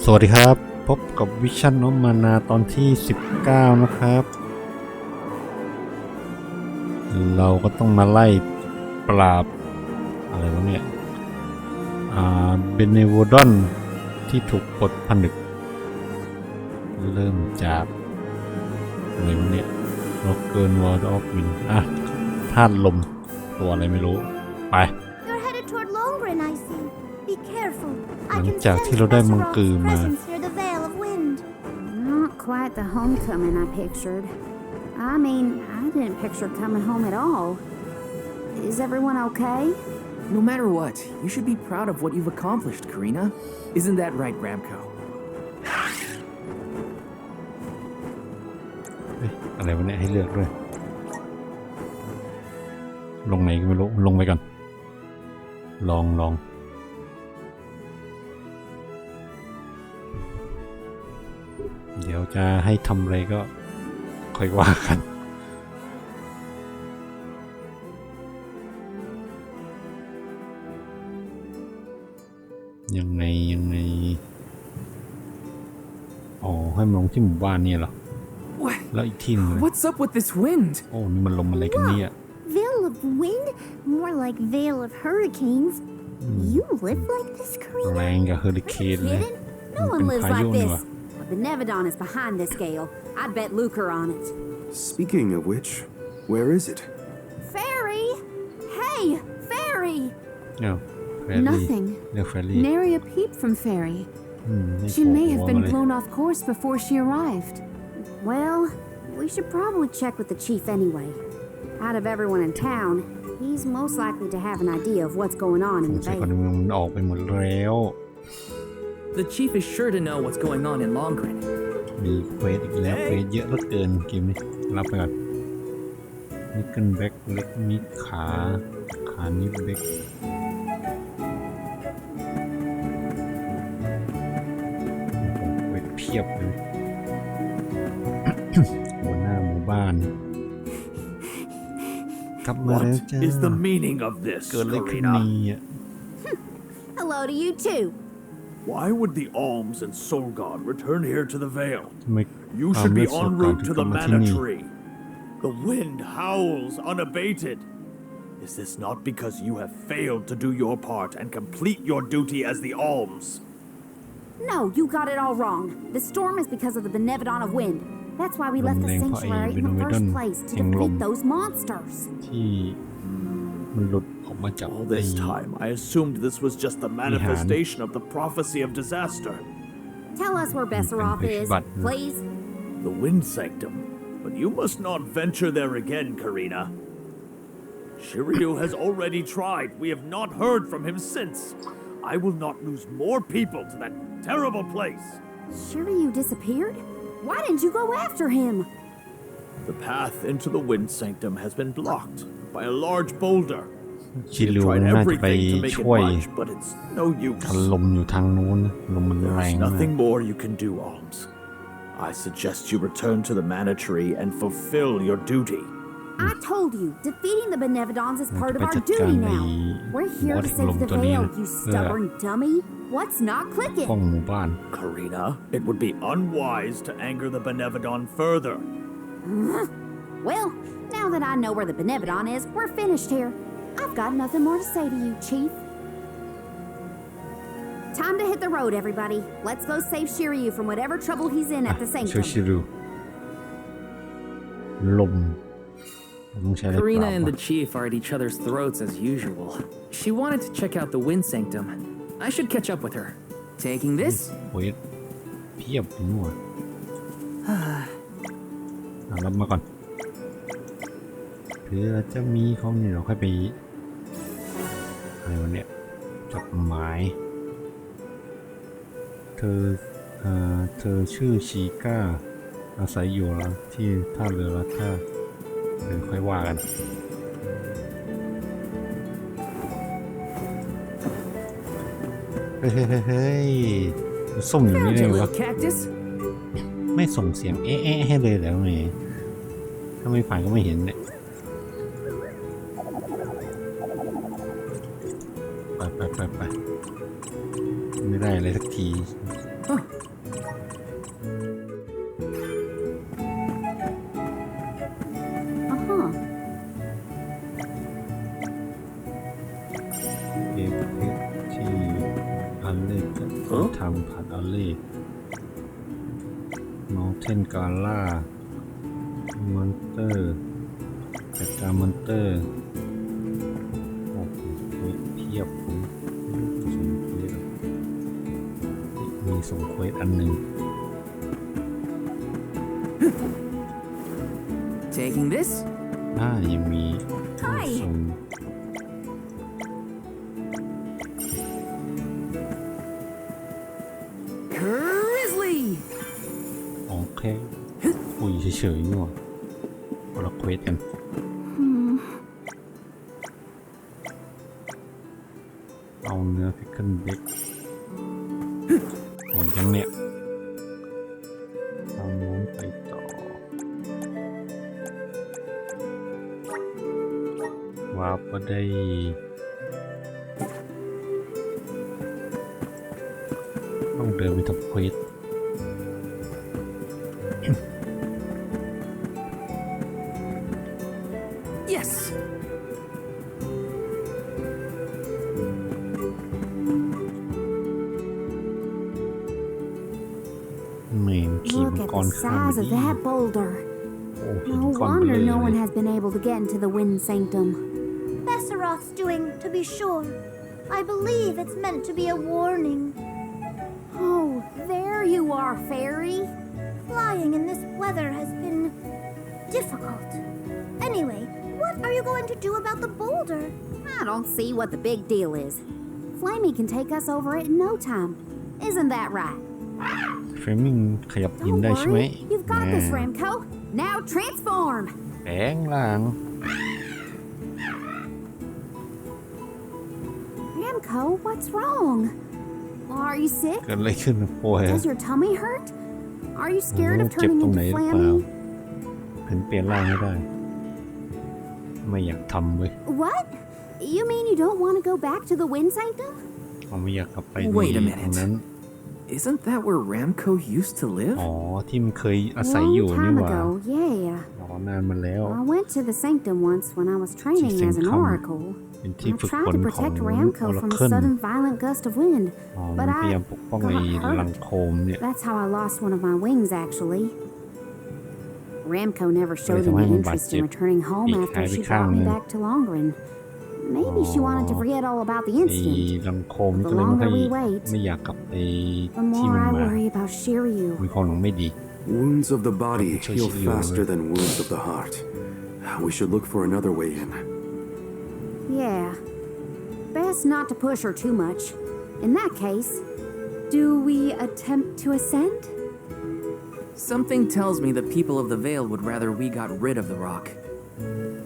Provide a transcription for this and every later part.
สวัสดีครับพบกับวิชั่นน้องมานาตอนที่19นะครับเราก็ต้องมาไล่ปราบอะไรวะเนี่ยเบเนโวดอนที่ถูกปลดผนึกเริ่มจากอะไรวะเนี่ยเราเกินวอร์ดออฟวินธาตุลมตัวอะไรไม่รู้ไปหลังจากที่เราได้มังกรมา Not quite the homecoming I pictured. I mean, I didn't picture coming home at all. Is everyone okay? No matter what, you should be proud of what you've accomplished, Karina. Isn't that right, Ramco? อะไรวะเนี่ยให้เลือกด้วยลงไหนก็ไม่รู้ลงไปก่อนลองเดี๋ยวจะให้ทำอะไรก็ค่อยว่ากันยังไงอ๋อให้มันลงที่หมู่บ้านเนี่ยเหรอแล้วอีกทีนึง What's up with this wind? โอ้นี่มันลมอะไรกันเนี่ย Veil of wind? More like veil of hurricanes. You live like this, แร Karina? งกับเฮอริเคนเลย No one lives like this. The Nevedon is behind this gale. I'd bet lucre on it. Speaking of which, where is it? Fairy! Hey, Fairy! Nothing. Nary a peep from Fairy. She may have been blown off course before she arrived. Well, we should probably check with the chief anyway. Out of everyone in town, he's most likely to have an idea of what's going on in the bay. The chief is sure to know what's going on in Longren. มีเควสอีกแล้วเควสเยอะเหลือเกินเกมนี้รับไปก่อนนิกเกิลแบ็กเล็กนิกขานิกแบ็กเควสเพียบเลยหัวหน้าหมู่บ้านกลับมาแล้วจ้า What is the meaning of this, เกิดอะไรขึ้น Karina? นี่ Hello to you too. Why would the Alms and Soul God return here to the Vale? ทำไม You should be en route to the Mana Tree. The wind howls unabated. Is this not because you have failed to do your part and complete your duty as the Alms? No, you got it all wrong. The storm is because of the Benevodon of Wind. That's why we left the sanctuary in the first place to defeat those monsters. ที่มันหลุดออกมาจาก All this time, I assumed this was just the manifestation of the prophecy of disaster. Tell us where Besseroth is, please. The Wind Sanctum. But you must not venture there again, Karina. Shiryu has already tried. We have not heard from him since. I will not lose more people to that terrible place. Shiryu disappeared? Why didn't you go after him? The path into the Wind Sanctum has been blocked by a large boulder. ชิริวน่าจะไปช่วยกันลมอยู่ทางนู้นลมมันแรงมาก Nothing more you can do, Alms. I suggest you return to the Mana Tree and fulfill your duty. I told you, defeating the Benevodons is part of our duty now. We're here to save the Vale, you stubborn dummy. What's not clicking? Karina, it would be unwise to anger the Benevodon further. Well, now that I know where the Benevodon is, we're finished here. I've got nothing more to say to you, Chief. Time to hit the road, everybody. Let's go save Shiryu from whatever trouble he's in at the sanctum. Karina and the chief are at each other's throats as usual. She wanted to check out the Wind Sanctum. I should catch up with her. Taking this? เพียบไปหมดรับมาก่อนเพื่อจะมีของนี่เราค่อยไปอะไรวะเนี่ยจดหมายเธอชื่อชีก้าอาศัยอยู่แล้วที่ท่าเรือละท่าเดี๋ยวค่อยว่ากันเฮ้ยส่งอยู่นี่เลยวะไม่ส่งเสียงเอ๊ะให้เลยแล้วไงถ้าไม่ผ่านก็ไม่เห็นเนี่ยไป ไม่ได้อะไรสักที เอฟเอฟที่อัลเล่ทางผ่านอัลเล่มอลเทนกาล่ามอนเตอร์จัดการมอนเตอร์โอ้โหเทียบผมส่งเควสมีส่งเควสอันหนึ่ง Taking this? ยังมีส่งโอเคคุยเฉยๆนี่หว่าคนละเควสกันเอาเนื้อพิกเกิลเบคหมดยังเนี่ยเอาโน้นไปต่อวาร์ปก็ได้ต้องเดินไปทำเควสYes. แม่งขี่มัง Look ก at ร the ข้าม size ไป of ดิ that boulder. โอ้หิน No ก้อนเบล wonder อ no เล one ย has been able to get into the Wind Sanctum. Besseroth's doing, to be sure. I believe it's meant to be a warning. Oh, there you are, Fairy. Flying in this weather has been difficult. Anyway, what are you going to do about the boulder? I don't see what the big deal is. Flamey can take us over it in no time. Isn't that right? เฟรมิงขยับหิน Don't ได้ใช่ไหม worry. You've got this, Ramco. Now transform. แปลงร่าง Ramco, what's wrong? Are you sick? เกิดอะไรขึ้นนะป่วย Does your tummy hurt? Are you โอ้ scared of เจ็บ turning ตรง into ไหนหรือเปล่า Flammy? เห็นเปลี่ยนร่างไม่ได้ ไม่อยากทำเว้ย What? You mean you don't want to go back to the Wind Sanctum? เขาไม่อยากกลับไป Wait a ตรง minute. นั้น Isn't that where Ramco used to live? อ๋อที่มันเคยอาศัยอยู่ Long นี่ time หว่า ago, yeah. อ๋อนานมาแล้ว I went to the Sanctum once when I was training as an oracle. เป็นที่ I ฝึกฝ tried น to ของ protect อ Ramco อร์ from a เคิล sudden violent gust of wind, อ๋อมัน but พยายาม I ปกป้อง got ไอ้ลัง hurt. โคมเนี่ย That's how I lost one of my wings, actually. Ramco never showed Wait, any wait, interest in wait. returning home Wait, after I she can't brought me remember. back to Longren. Maybe she wanted to forget all about the ไอ้ incident. ลังโคม The ก็เลยไม่ค่อย longer we wait, ไม่อยากกลับไป The ที่ more มัน I มา worry about Shiryu. มีความหลงไม่ดี Wounds of the body Choice heal is yours. faster than wounds of the heart. We should look for another way in. Yeah. Best not to push her too much. In that case, do we attempt to ascend? Something tells me the people of the Vale would rather we got rid of the rock.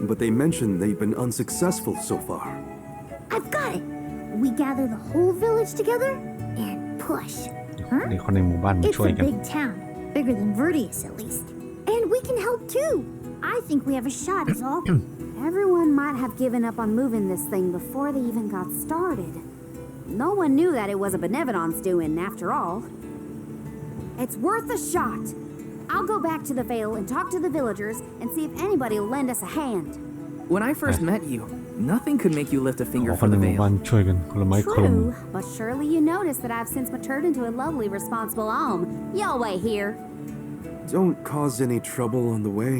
But they mentioned they've been unsuccessful so far. I've got it. We gather the whole village together and push. ในคนในหมู่บ้านมา It's ช่วย a กัน big town, bigger than Vertius at least. And we can help too. I think we have a shot is all. Everyone might have given up on moving this thing before they even got started. No one knew that it was a Benevolence doing, after all. It's worth a shot. I'll go back to the Vale and talk to the villagers and see if anybody will lend us a hand. When I first met you, nothing could make you lift a ข finger อค for นใน the หมู่บ้าน Vale. ช่วยกันคนละไม้คนละมือ True, but surely you noticed that I've since matured into a lovely, responsible alm. Y'all wait here. Don't cause any trouble on the way.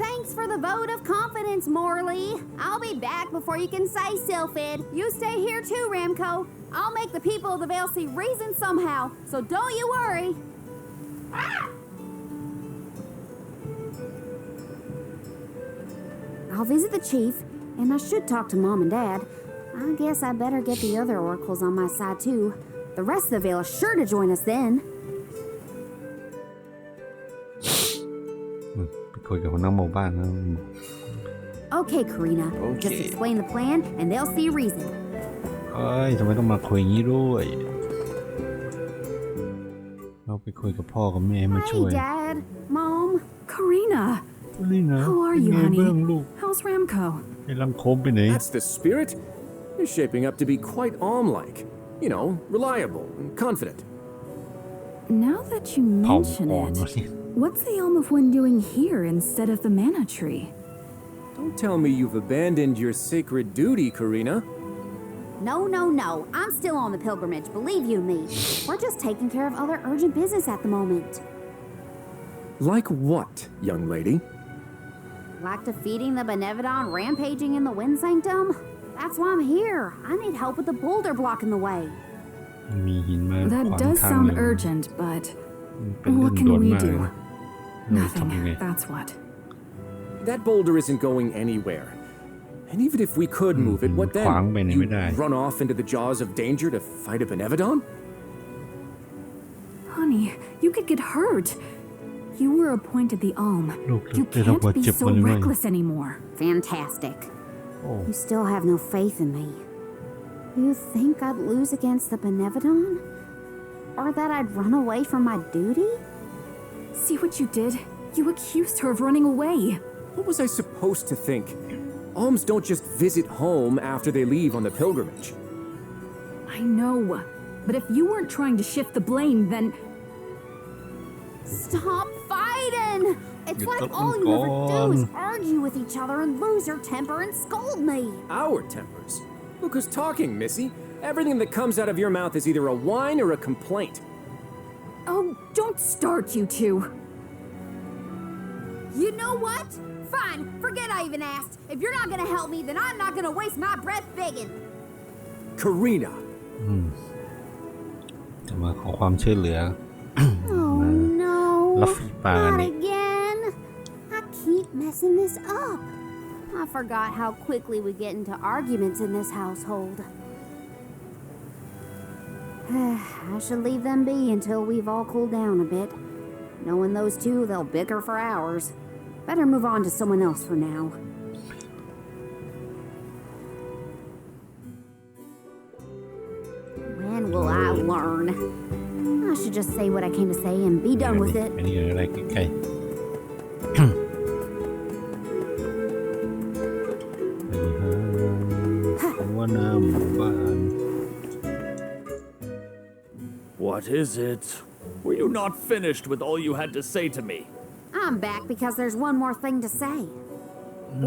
Thanks for the vote of confidence, Morley. I'll be back before you can say Sylphid. You stay here too, Ramco. I'll make the people of the Vale see reason somehow, so don't you worry. I'll visit the chief, and I should talk to Mom and Dad. I guess I better get the other oracles on my side too. The rest of the Vale is sure to join us then. ไปคุยกับคนในหมู่บ้านนะ Okay, Karina. Okay. Just explain the plan, and they'll see reason. เอ้ยทำไมต้องมาคุยอย่างนี้ด้วย เราไปคุยกับพ่อกับแม่ให้มาช่วย Hey, Dad, Mom. Karina, นี่นะ how are เป็น you, ไง honey? บ้างลูก How's Ramco? ไอ้ลังโคมไปไหน That's the spirit. You're shaping up to be quite Alm-like. You know, reliable and confident. Now that you mention it, what's the Elm of Wind doing here instead of the mana tree? Don't tell me you've abandoned your sacred duty, Karina. No. I'm still on the pilgrimage, believe you me. We're just taking care of other urgent business at the moment. Like what, young lady? Like defeating the Benevodon rampaging in the Wind Sanctum? That's why I'm here. I need help with the boulder blocking the way. That does sound urgent, but what can we do? Nothing, that's what. That boulder isn't going anywhere. And even if we could move it, what then? You run off into the jaws of danger to fight a Benevodon? Honey, you could get hurt. You were appointed the Alm. You can't be so reckless anymore. Fantastic. You still have no faith in me. You think I'd lose against the Benevodon? Or that I'd run away from my duty? See what you did? You accused her of running away. What was I supposed to think? Alms don't just visit home after they leave on the pilgrimage. I know. But if you weren't trying to shift the blame, then... Stop fighting! It's like all you ever do is argue with each other and lose your temper and scold me. Our tempers? Look who's talking, Missy. Everything that comes out of your mouth is either a whine or a complaint. Oh, don't start, you two. You know what? Fine, forget I even asked. If you're not gonna help me, then I'm not gonna waste my breath begging. Karina. จะมาขอความช่วยเหลือ Oh no, รับฝีปาก not นี่ again. I keep messing this up. I forgot how quickly we get into arguments in this household. I should leave them be until we've all cooled down a bit. Knowing those two, they'll bicker for hours. Better move on to someone else for now. When will I learn? I should just say what I came to say and be done with it. อันนี้อะไรใกล้ๆว่าน้ำหมู่บ้าน What is it? Were you not finished with all you had to say to me? I'm back because there's one more thing to say.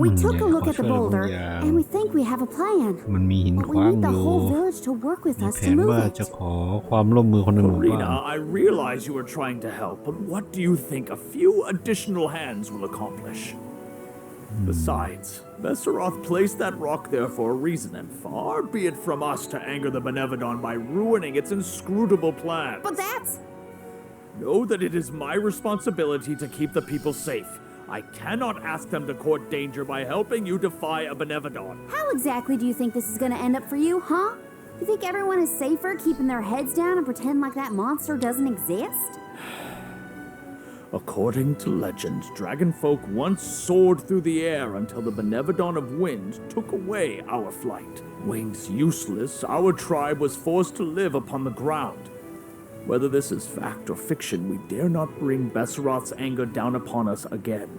We took a look at the boulder, and we think we have a plan. มันมีหิน But ข we วาง need อ the ยู่ whole village to work with มี us แผ to นว่า move จะ it. ขอความร่วมมือคนในหมู่บ้าน Karina, I realize you were trying to help, but what do you think a few additional hands will accomplish? Besides, Besseroth placed that rock there for a reason, and far be it from us to anger the Benevodon by ruining its inscrutable plans. But that's... Know that it is my responsibility to keep the people safe. I cannot ask them to court danger by helping you defy a Benevodon. How exactly do you think this is going to end up for you, huh? You think everyone is safer keeping their heads down and pretend like that monster doesn't exist? According to legend, dragonfolk once soared through the air until the Benevodon of Wind took away our flight. Wings useless, our tribe was forced to live upon the ground. Whether this is fact or fiction, we dare not bring Besseroth's anger down upon us again.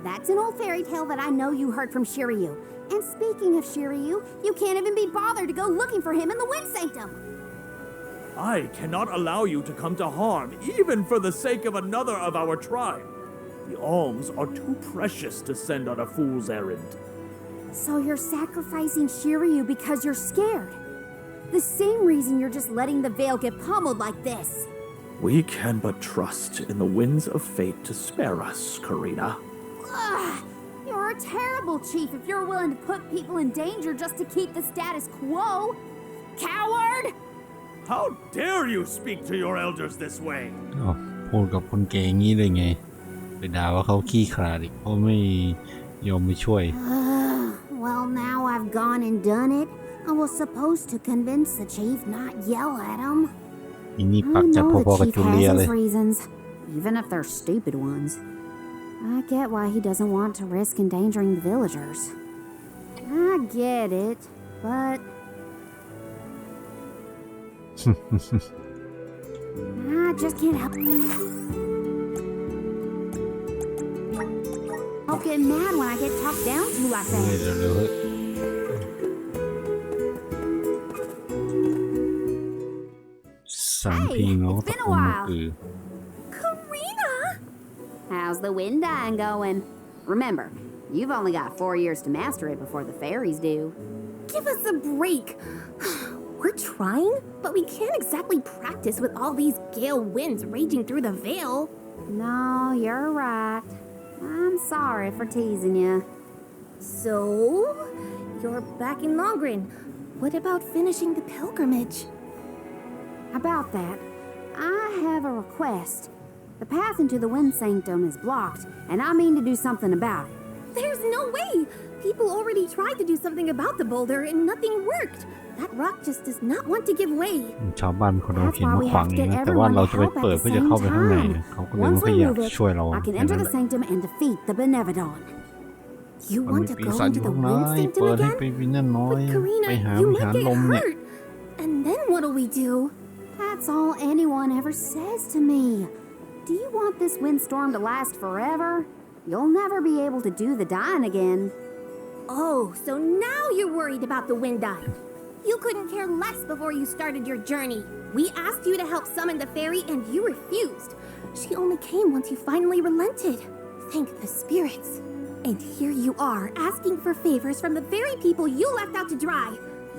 That's an old fairy tale that I know you heard from Shiryu. And speaking of Shiryu, you can't even be bothered to go looking for him in the Wind Sanctum. I cannot allow you to come to harm, even for the sake of another of our tribe. The alms are too precious to send on a fool's errand. So you're sacrificing Shiryu because you're scared. The same reason you're just letting the Veil get pummeled like this. We can but trust in the winds of fate to spare us, Karina. Ugh, you're a terrible chief if you're willing to put people in danger just to keep the status quo. Coward! How dare you speak to your elders this way? พูดกับคนแก่งี้ได้ไงไปด่าว่าเขาขี้ขลาดอีกเพราะไม่ยอมไปช่วย Well, now I've gone and done it. I was supposed to convince the chief not yell at him. อีนี่ปักจัดพอๆกับจูเลียเลย reasons, even if they're stupid ones. I get why he doesn't want to risk endangering the villagers. I get it, but... I just can't help... I'll get mad when I get talked down to like that. 3 it's been a while. Karina! How's the wind dying going? Remember, you've only got 4 years to master it before the fairies do. Give us a break. We're trying, but we can't exactly practice with all these gale winds raging through the veil. No, you're right. I'm sorry for teasing you. So, you're back in Longren. What about finishing the pilgrimage? About that, I have a request. The path into the Wind Sanctum is blocked, and I mean to do something about it. There's no way! People already tried to do something about the boulder and nothing worked. That rock just does not want to give way. ชาวบ้านคนเราเขียนมาขวางเองนะแต่ว่าเราจะไปเปิดเพื่อจะเข้าไปข้างในนะเขาก็เลยไม่ค่อยอยากช่วยเรา I can enter the sanctum and defeat the Benevodon. You มัน want มี to ปี go ศาจอ into ยู่ the ข้างใน Wind Sanctum เปิดให้ again? ไปวิญญาณน้อย But Karina, ไปหา you วิหาร might get ลมเนี่ย hurt. And then what'll we do? That's all anyone ever says to me. Do you want this windstorm to last forever? You'll never be able to do the dying again. Oh, so now you're worried about the wind dying. You couldn't care less before you started your journey. We asked you to help summon the fairy and you refused. She only came once you finally relented. Thank the spirits. And here you are, asking for favors from the very people you left out to dry.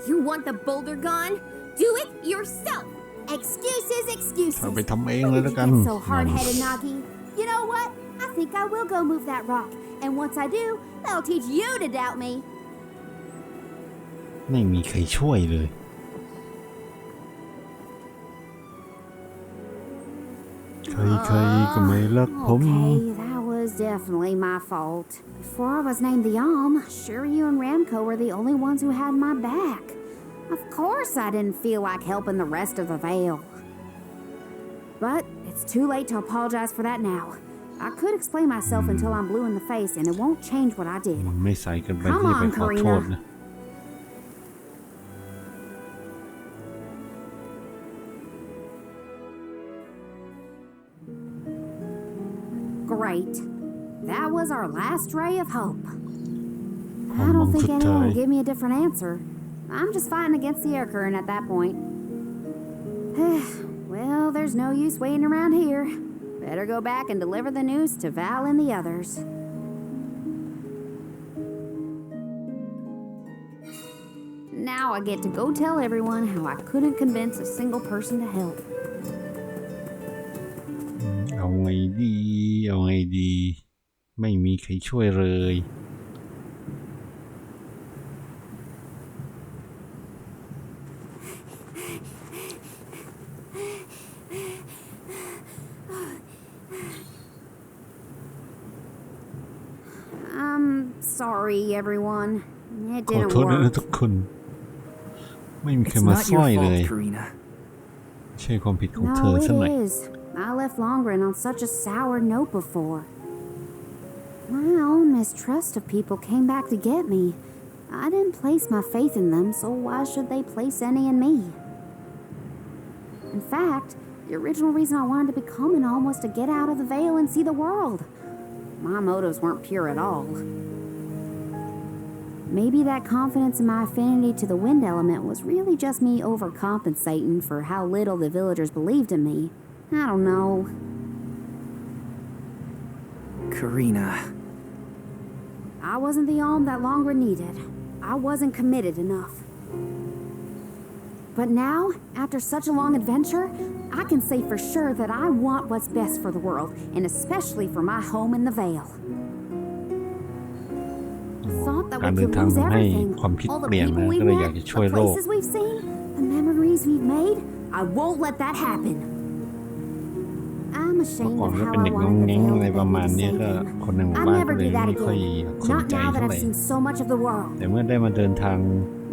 You want the boulder gone? Do it yourself. Excuses, excuses. เอาไปทำเองเลยแล้วกัน So hard-headed, Nagi. You know what? I think I will go move that rock. And once I do, that'll teach you to doubt me. ไม่มีใครช่วยเลยใครๆก็ไม่รักผม Okay, that was definitely my fault. Before I was named the Alm, sure you and Ramco were the only ones who had my back. Of course I didn't feel like helping the rest of the Vale. But it's too late to apologize for that now. I could explain myself until I'm blue in the face, and it won't change what I did. มันไม่ใส่กันไปที่ไปขอโทษนะ Great. That was our last ray of hope. I don't think anyone will give me a different answer. I'm just fighting against the air current at that point. Well, there's no use waiting around here. Better go back and deliver the news to Val and the others. Now I get to go tell everyone how I couldn't convince a single person to help. เอาไงดี ไม่มีใครช่วยเลย I'm sorry, everyone. It ขอ didn't โทษนะ work. ทุกคน ไม่มีใคร It's มา not ช่วย your เลย fault, Karina. ใช่ความผิดของเธ No, อ it ซะหน่อย is. I left Longren on such a sour note before. My own mistrust of people came back to get me. I didn't place my faith in them, so why should they place any in me? In fact, the original reason I wanted to become an alm was to get out of the veil and see the world. My motives weren't pure at all. Maybe that confidence in my affinity to the wind element was really just me overcompensating for how little the villagers believed in me. I don't know. Karina. I wasn't the alm that Longren needed. I wasn't committed enough. But now, after such a long adventure, I can say for sure that I want what's best for the world, and especially for my home in the Vale. Thought that we could lose everything. All the people we've met, the places we've seen, the memories we've made. I won't let that happen. I'm ashamed of how I wanted the Vale to be I'll never do that again. Not now that I've seen so much of the world. แต่เมื่อได้มาเดินทาง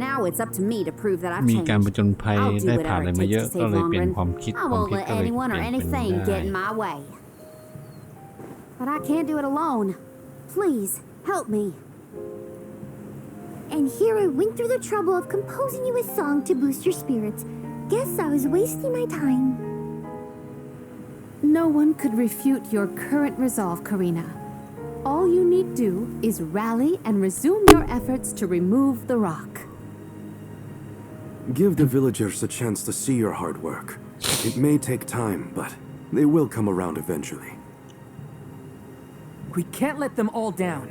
Now it's up to me to prove that I've มี changed. การผจญภัย I'll do ได้ผ่าน whatever อะไร it มาเย takes อะ to ก็ save เลยเปลี่ยน Longren. ความคิด I ความ won't คิด let ก็เลย anyone เป or ลี่ยนเป็น anything ได้ get in my way. But I can't do it alone. Please, help me. And here I went through the trouble of composing you a song to boost your spirits. Guess I was wasting my time. No one could refute your current resolve, Karina. All you need do is rally and resume your efforts to remove the rock. Give the villagers a chance to see your hard work, It may take time, but they will come around eventually. We can't let them all down.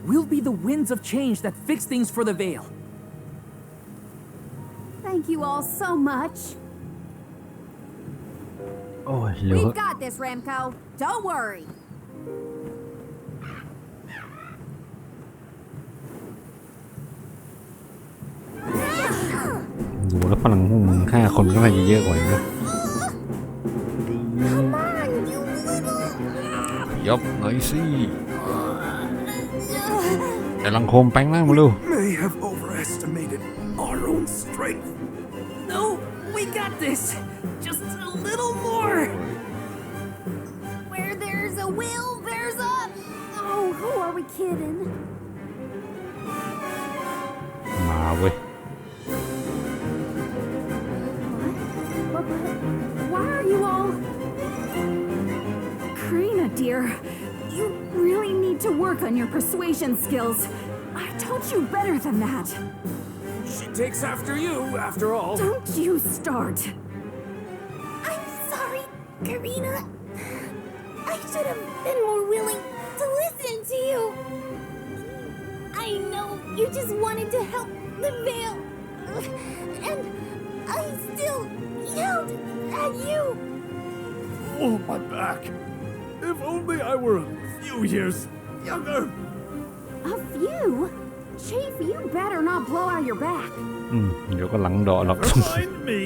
We'll be the winds of change that fix things for the Vale. Thank you all so much. โอ้ยเร็ว We've got this, Ramco. Don't worry. ดูแล้วพลังพวกมึง5 คนก็น่าจะเยอะกว่าอีกนะ Come on, you little... ยบหน่อยสิแต่ลังโคมแปลงร่างมาดู May have overestimated our own strength. No, we got this. Just a little more. Where there's a will, there's a... Oh, who are we kidding? มาเว้ย What? Why are you all... Karina, dear, you really need to work on your persuasion skills. I told you better than that. She takes after you, after all. Don't you start. I'm sorry, Karina. I should have been more willing to listen to you. I know you just wanted to help the Vale. And I still yelled at you. Oh, my back. If only I were a few years younger. A few? Chief, you better not blow out your back. เดี๋ยวก็หลังดอหรอก Remind me.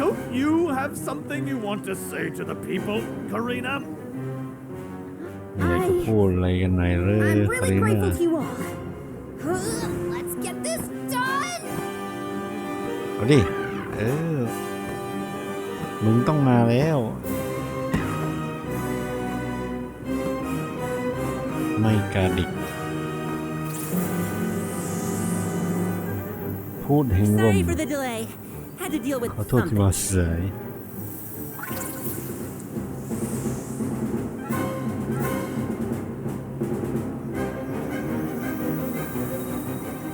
Don't you have something you want to say to the people, Karina? อยากจะพูดอะไรกันหน่อยเลย I'm คา really ริน่า grateful to you all. Let's get this done! เอาดิมึงต้องมาแล้ว ไม่กระดิกพูดแห่งลม Sorry for the delay. Had to deal with ขอโทษที่มา something. เสีย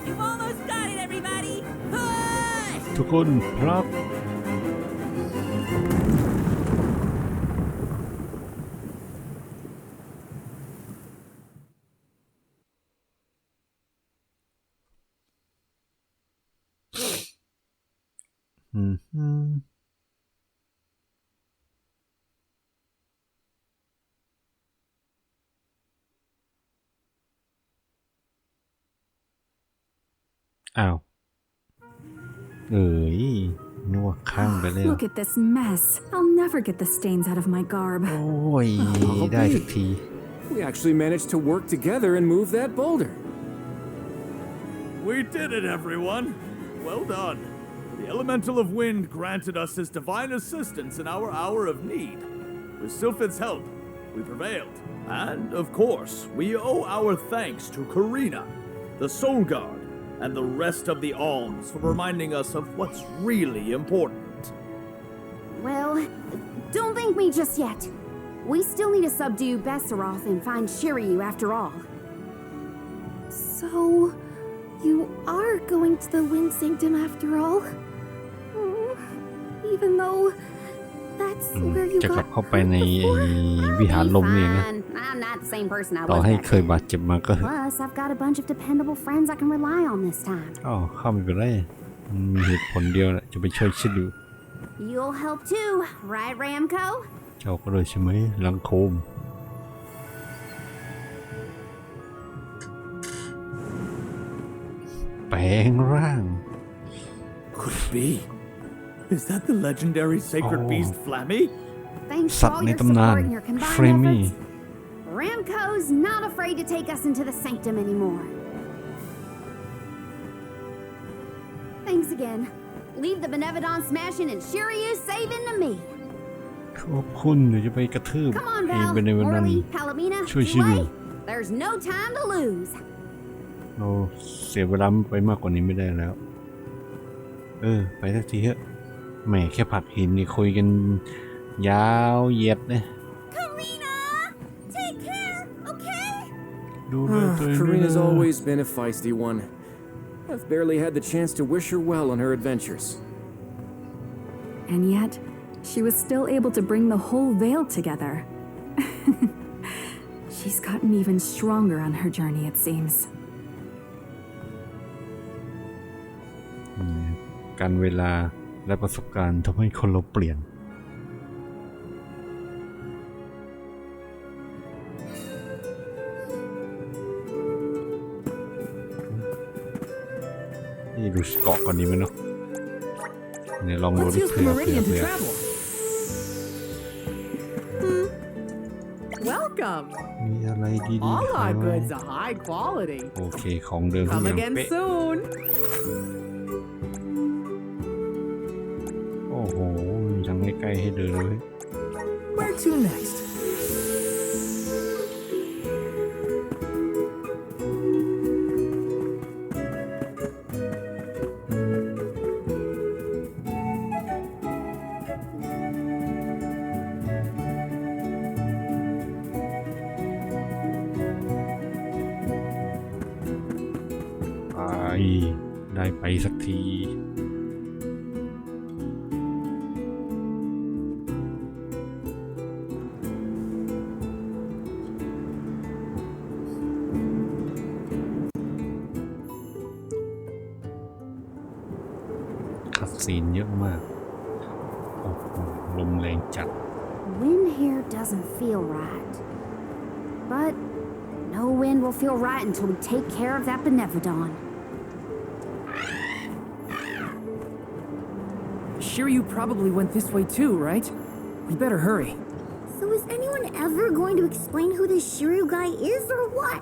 You've almost got it, everybody. Push! ทุกคนครับ อ้าวนึกว่าข้างไปแล้ว Look at this mess. I'll never get the stains out of my garb. โอ้ยได้สักที We actually managed to work together and move that boulder. We did it, everyone. Well done. The Elemental of Wind granted us his divine assistance in our hour of need. With Sylphid's help, we prevailed. And, of course, we owe our thanks to Karina, the Soul Guard, and the rest of the Alms for reminding us of what's really important. Well, don't thank me just yet. We still need to subdue Besseroth and find Shiryu after all. So, you are going to the Wind Sanctum after all? Even though that's where you จะกลับ got เข้าไป hurt ใน before? วิหารลมนี่นะ Fine. I'm not the same person I ต่อ was ให้ back เคย then. บาดเจ็บมาก็ Plus, I've got a bunch of dependable friends I can rely on this time. อ๋อเข้าไม่เป็นไรมีเหตุผลเดียวแหละจะไปช่วยชิดอยู่ You'll help too, right, Ramco? เจ้าก็เลยใช่ไหมลังโคมแปลงร่าง Could it be? Is that the legendary sacred beast Flammy? Thanks สั for ตว์ all ใน your ตำนาน support and your เฟร combined มี่ efforts. Ramco's not afraid to take us into the sanctum anymore. Thanks again. Leave the Benevodon smashing and Shiryu saving to me. ขอบคุณเดี๋ยวจะไปกระทืบ Come on, ไอ้ Val, เบเนวันนั้น Orly, Palomina, ช่วยชิริ Chile. There's no time to lose. เราเสียเวลาไปมากกว่านี้ไม่ได้แล้ว ไปสักทีเถอะแหมแค่ผลักหินนี่คุยกันยาวเหยียดนะ Karina! Take care, okay? ดูแลตัวเองด้วยนะ Karina's always been a feisty one. I've barely had the chance to wish her well on her adventures. And yet, she was still able to bring the whole Vale together. She's gotten even stronger on her journey, it seems. การเวลาและประสบการณ์ทำให้คนเราเปลี่ยนนี่ดูเกาะก่อนดีไหมเนาะเนี่ยลองดูที่เผื่อ Welcome. มีอะไรดีๆ All ขาย our ไหม goods are high quality. โอเคของเดิมทุก Come อย่าง again เป๊ะ soon. โอ้โหมีทั้งใกล้ๆให้เดินเลย Where to next? ได้ไปสักทีคัดซีนเยอะมากโอ้โหลมแรงจัด Wind here doesn't feel right. But no wind will feel right until we take care of that Benevodon. Shiryu probably went this way too, right? We better hurry. So is anyone ever going to explain who this Shiryu guy is or what?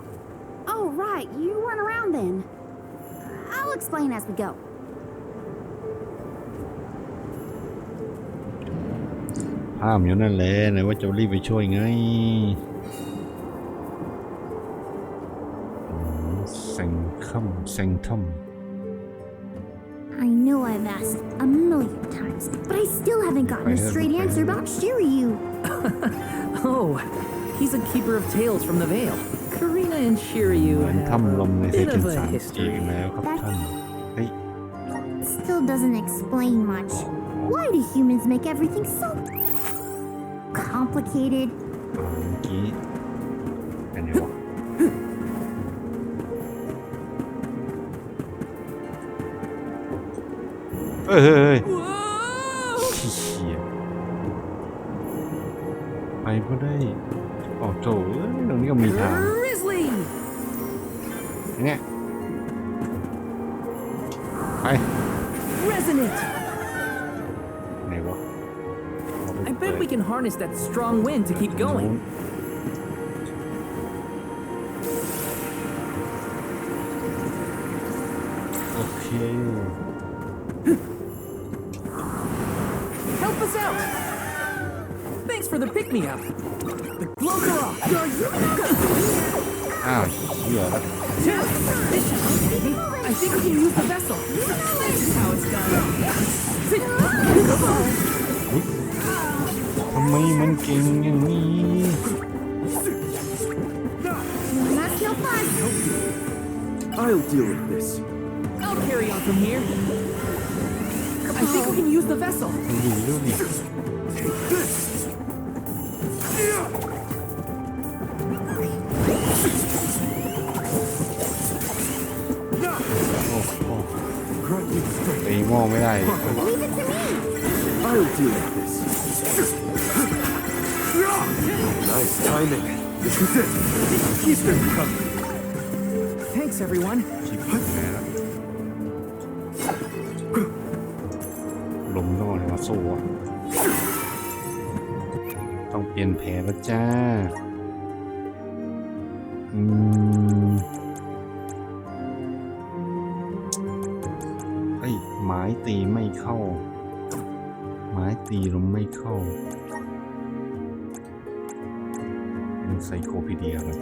Oh, right. You weren't around then. I'll explain as we go. ห้ามอยู่นั่นแหละไหนว่าจะรีบไปช่วยไงแซงถ้ำ I know I've asked a million times, but I still haven't gotten a straight answer about Shiryu. Oh, he's a keeper of tales from the Vale. Karina and Shiryu เหมือน have ถ้ำลมใน a เซ bit ติน of สา a ม history. แล้วครับท่านเฮ้ย Still doesn't explain much. Why do humans make everything so complicated? เมื่อกี้เป็นไงวะเฮ้ยเหี้ยไปก็ได้ออกโถ่ตรงนี้ก็มีทาง Grizzly! เนี่ยไป Resonant! ไหนวะ I bet we can harness that strong wind to keep going. โอเค Help us out! Thanks for the pick-me-up. The Glokara! อ้าวเหี้ยแล้ว I think we can use the vessel. This is how it's done. ทำไมมันเก่งอย่างนี้ That's no fun. I'll deal with this. I'll carry on from here. I think we can use the vessel. ดูดิ ตีหม้อไม่ได้ Leave it to me. I'll deal with this. Nice timing. This is it. He's been coming. Thanks, everyone. ชิบหายแล้วลมต้องมาสู้อะต้องเปลี่ยนแผนแล้วจ้าไม้ตีไม่เข้าไม้ตีลมไม่เข้าเป็นไซโคพีเดียเลย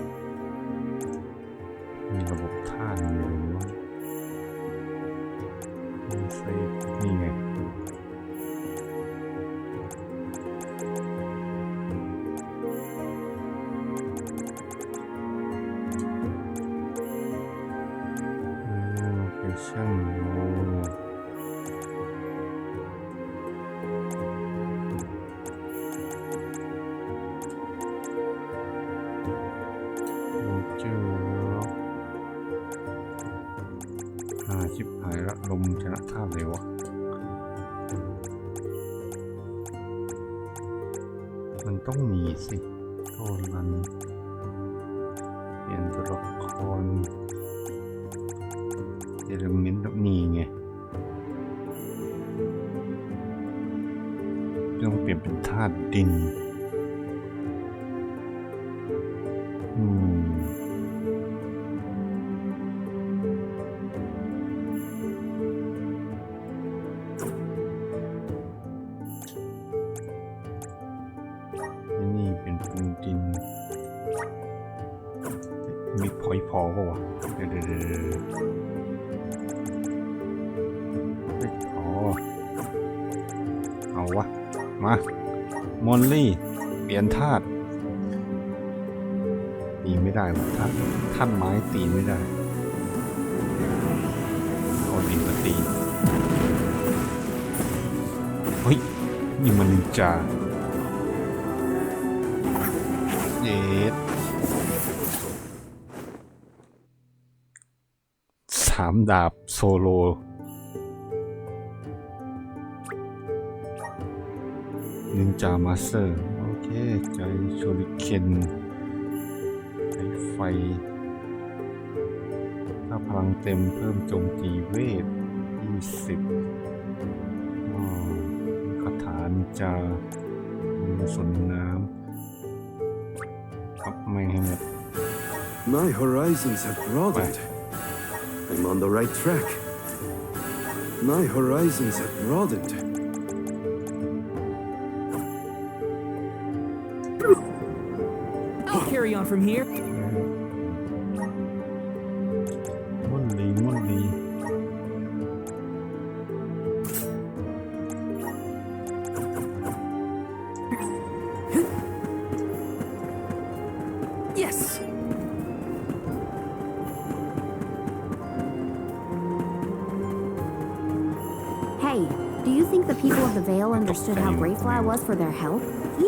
มีระบบท่าอยู่เนาะนี่ไงช่างโ ลมชนะธาตุเลยวะมันต้องมีสิโทนมันเปลี่ยนตัวละครเอลิเมนต์นี่ไงต้องเปลี่ยนเป็นธาตุดินนี่เป็นปูนดินมีพอยพอป่าวะเดี๋ยวไม่พอเอาวะมามอนลี่เปลี่ยนธาตุตีไม่ได้วะท่านไม้ตีไม่ได้เอาดินมาตีเฮ้ยนี่มันนินจาเย็ด3 ดาบโซโลนินจามาสเตอร์โอเคใจโชริเคนใช้ไฟถ้าพลังเต็มเพิ่มโจมตีเวท20คาถานินจามีสนน้ำครับไม่ให้หมด My horizons have broadened. I'm on the right track. My horizons have broadened. I'll carry on from here. มุ่นลี Yes. Hey, do you think the people of the Vale understood how grateful I was for their help?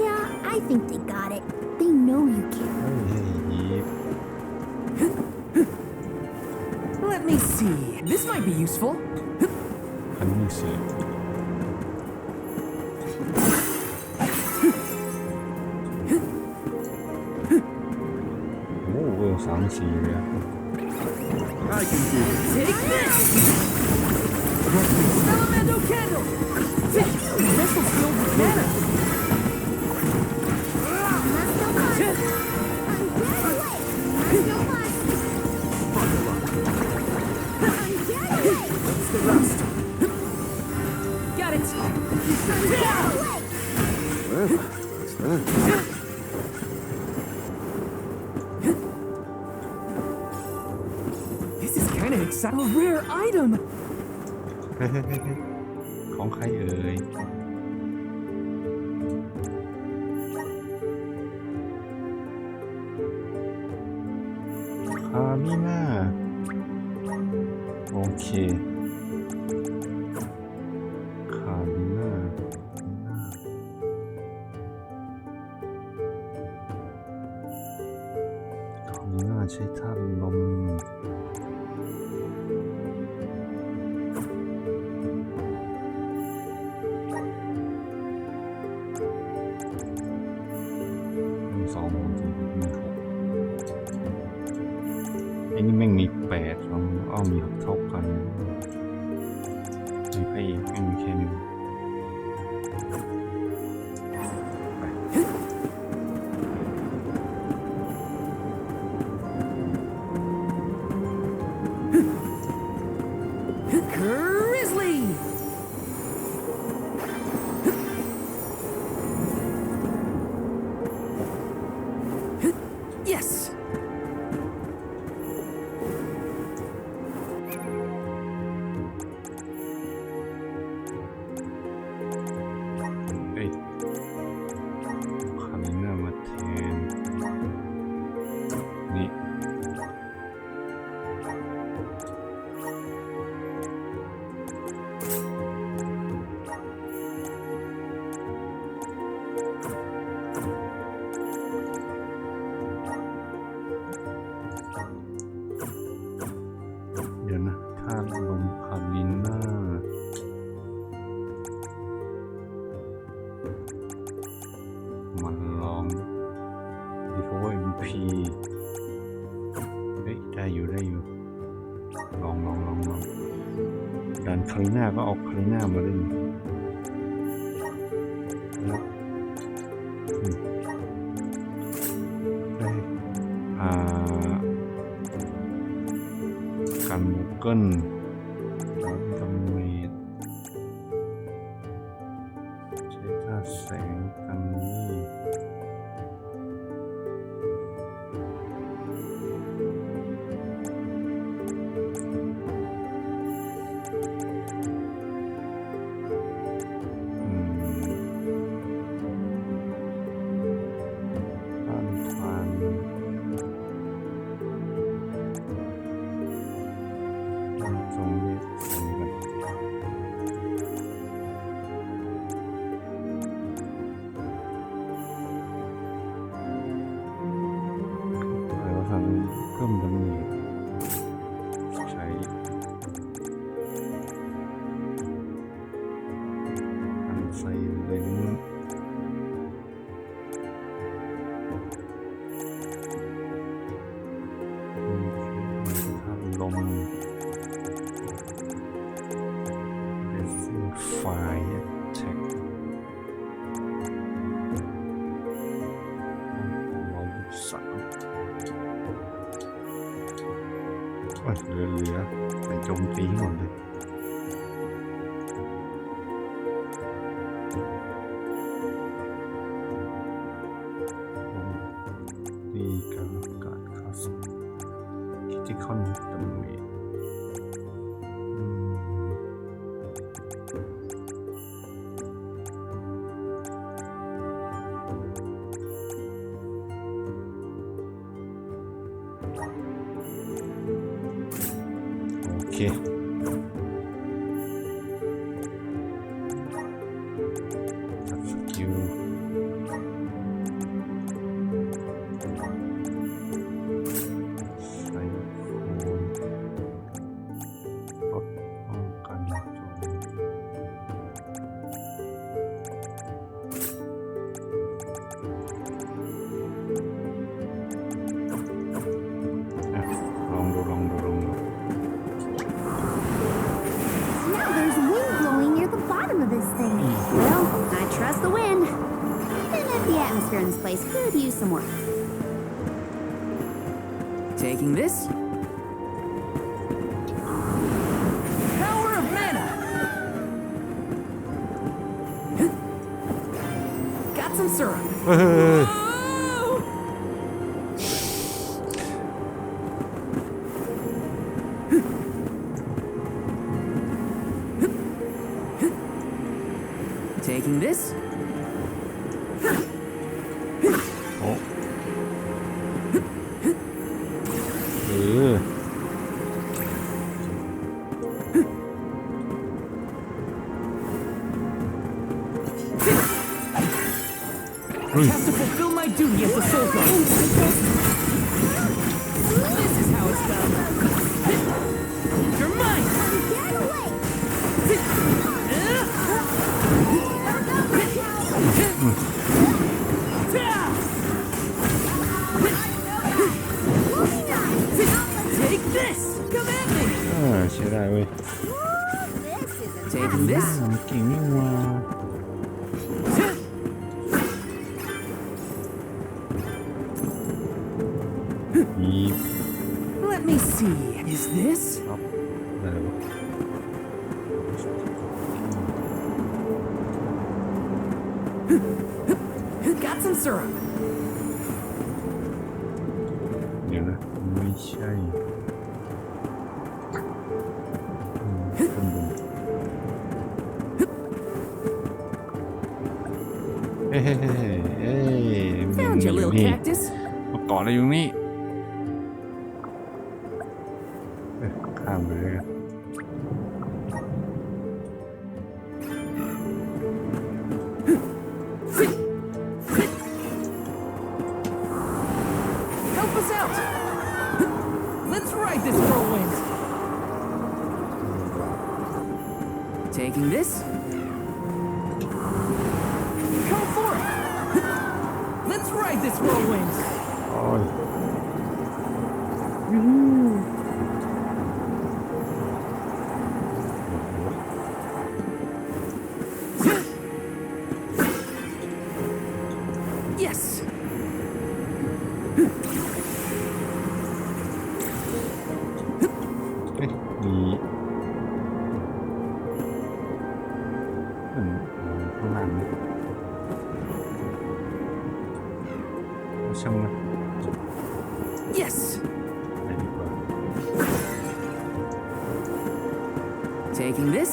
Yeah, I think they got it. They know you care. Let me see. This might be useful. อันนี้สิโอ้เวล3-4เลยอะ I can do it. Take this! Salamander candle! This will fill with mana! That's the last. Got it! Well, what's that? This is kind of exciting. A rare item! ของใครเอ่ยคามิน่าโอเคคามิน่าใช้ธาตุลมไอ้นี่แม่งมี8ลองมี6เท่ากันมีไปอีกแม่งมีแค่นี้ไป มาลองดีเพราะว่า MVP เฮ้ยได้อยู่ลองดันคาริน่าก็เอาคาริน่ามาเล่นการบุกเกิลดาเมจใช้ท่าแสงกันนี่เพิ่มดาเมจใช้อันไซเลนลมเบสซิ่งไฟแท็กเหลือแต่โจมตีหมดเลยดีการกัดคาสคิติคอนดาเมจโอเคตัดสกิลใส่โคนลดป้องกันโจมตีลองดูThere's wind blowing near the bottom of this thing. Well, I trust the wind. Even if the atmosphere in this place could use some work. Taking this. Power of mana. Got some syrup. Taking this. Oh. I have to fulfill my duty as a soldier. This is how it's done. You're mine. Get away! Take this. Come at me. ใช้ได้เว้ย Taking this. เก่งนี่ว่า Let me see. Is this? ครับได้แล้ว Got some syrup. เดี๋ยวนะไม่ใช่ข้างบนเฮ้ย Found your little cactus. มาเกาะอะไรอยู่นี่ข้ามไปเลยกัน Help us out. Let's ride this whirlwind. Taking this. Go for it. ride this whirlwind. โอ้ย Yes. เอ๊ะมีข้างล่างนี่ช่างมัน Yes. ไปดีกว่า Taking this.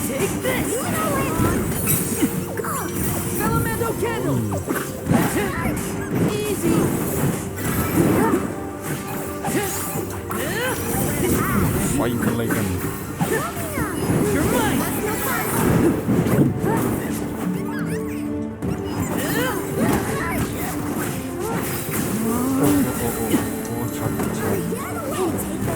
Take this. Filamento candle. Easy. ไฟกันอะไรกัน You're mine. โอ้ช็อตช็อต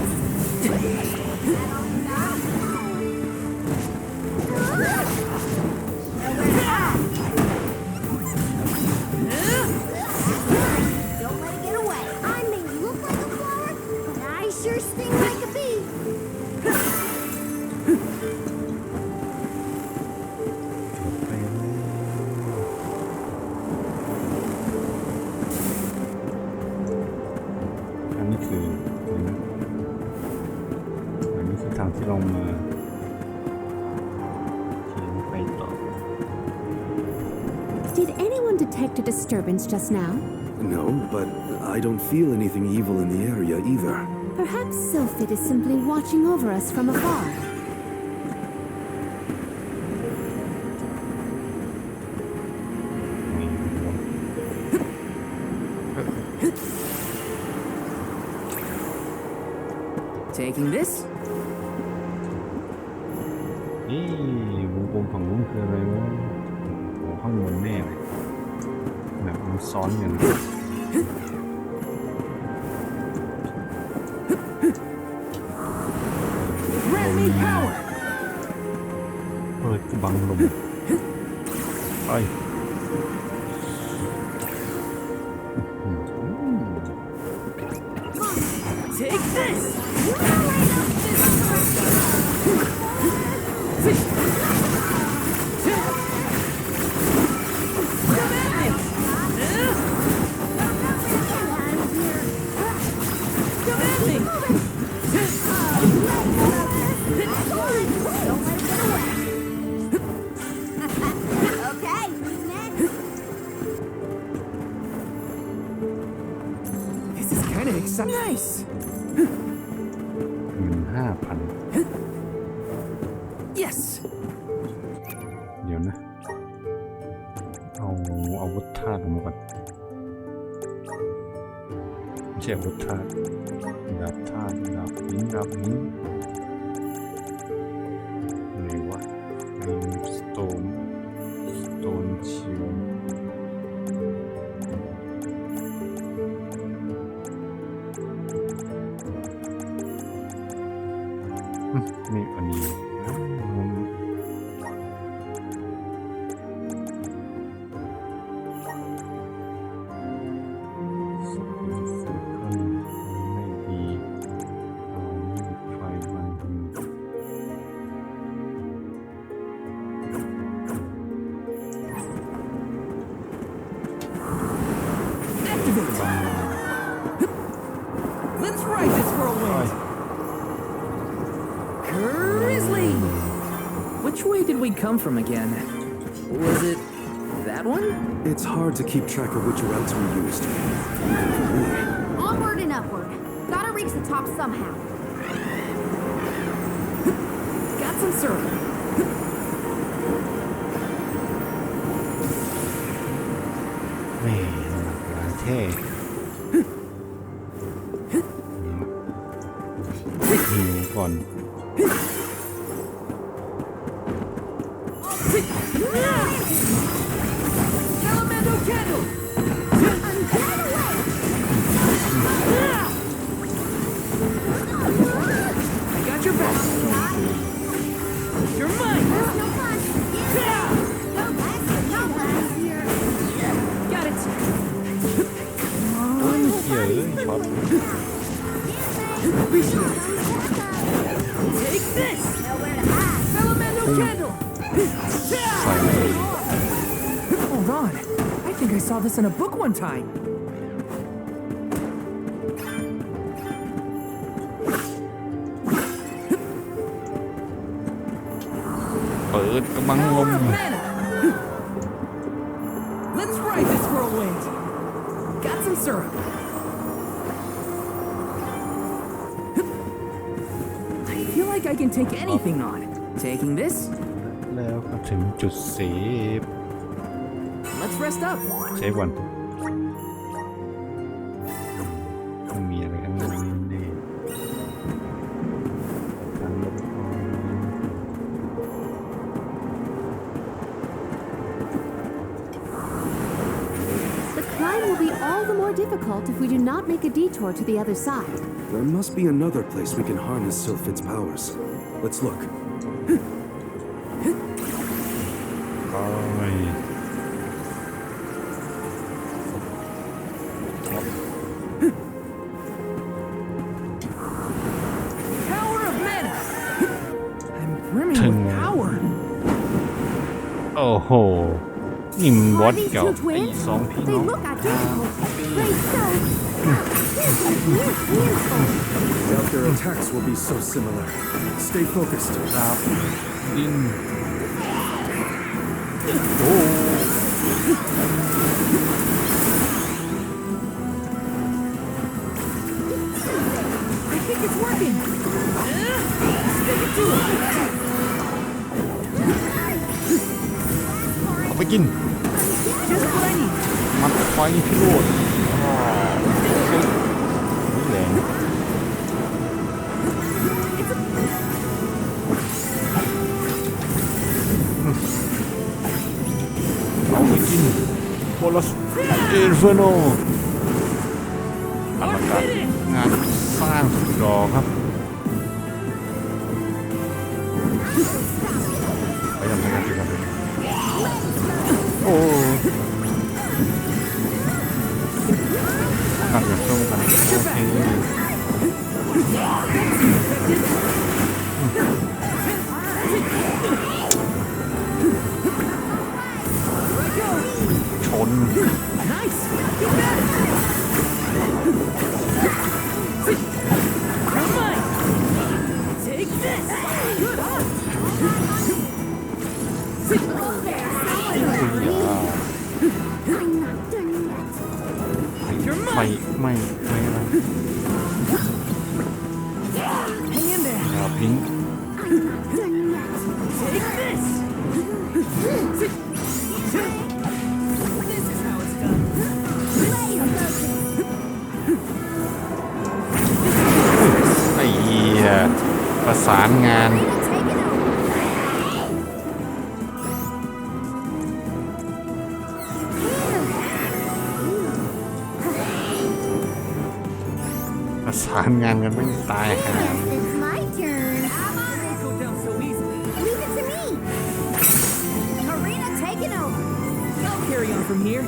Don't let it get away. I may look like a flower, but I sure sting like a bee. ไปเลยอันนี้คืออันนี้คือทางที่ลงมาเขียนไปต่อ Did anyone detect a disturbance just now? No, but I don't feel anything evil in the area either. Perhaps Sylphid is simply watching over us from afar. Taking this. นี่วงกลมฝั่งนู้นคืออะไรวะโอ้ข้างบนแน่เลยแบบมันซ้อนกัน Grant me power. เปิดบังลมไป Take this. Okay, who's next? This is kind of exciting. Nice. 15,000 Yes. เดี๋ยวนะ เอาอาวุธธาตุออกมาก่อนไม่ใช่อาวุธธาตุดาบธาตุดาบหินดาบหินไหนวะสโตนชิลไม่อันนี้Let's ride this whirlwind. Grizzly. Which way did we come from again? Was it that one? It's hard to keep track of which routes we used. Onward and upward. Gotta reach the top somehow. Got some syrup. แม่หลายแท่หิวก่อน Filamento candle. I got your back. You're mine. No fun. ใส่ Hold on. I think I saw this in a book one time. เปิดกำลังลม Let's ride this whirlwind. Got some syrup. I feel like I can take anything on. Taking this. แล้วก็ถึงจุดเซฟ Let's rest up. เซฟก่อนต้องมีอะไรกันบ้างนี่ทางลบ The climb will be all the more difficult if we do not make a detour to the other side. There must be another place we can harness Sylphid's powers. Let's look. ไป Power of mana. I'm brimming with power. โอ้โหนี่มันบอ Are ส these เก่า two ไอ้ twins? สองพี่ They น้อง look identical. Great stuff. Doubt their attacks will be so similar. Stay focused. ครับดินโอ้ I think it's working. Stick it to it. เอาไปกิน Just what I need. มัดไฟพิโรธแรงเอาไปกินโบลัสเอเฟโนอลังการงานสร้างสุดดอกครับไปทำงานดีครับโอ้ขับอย่างตรงกันโอเคชน Nice. You got it. Come on. Take this. Good on. You're ไม่ mine. ไม่อะไร Hang in there. ครับพิง Take this. This is how it's done. ไอ้เหี้ยประสานงาน ประสานงานกันไม่ตายหา It's my turn. Don't go down so easily. Leave it to me. Karina, take it over. I'll carry on from here.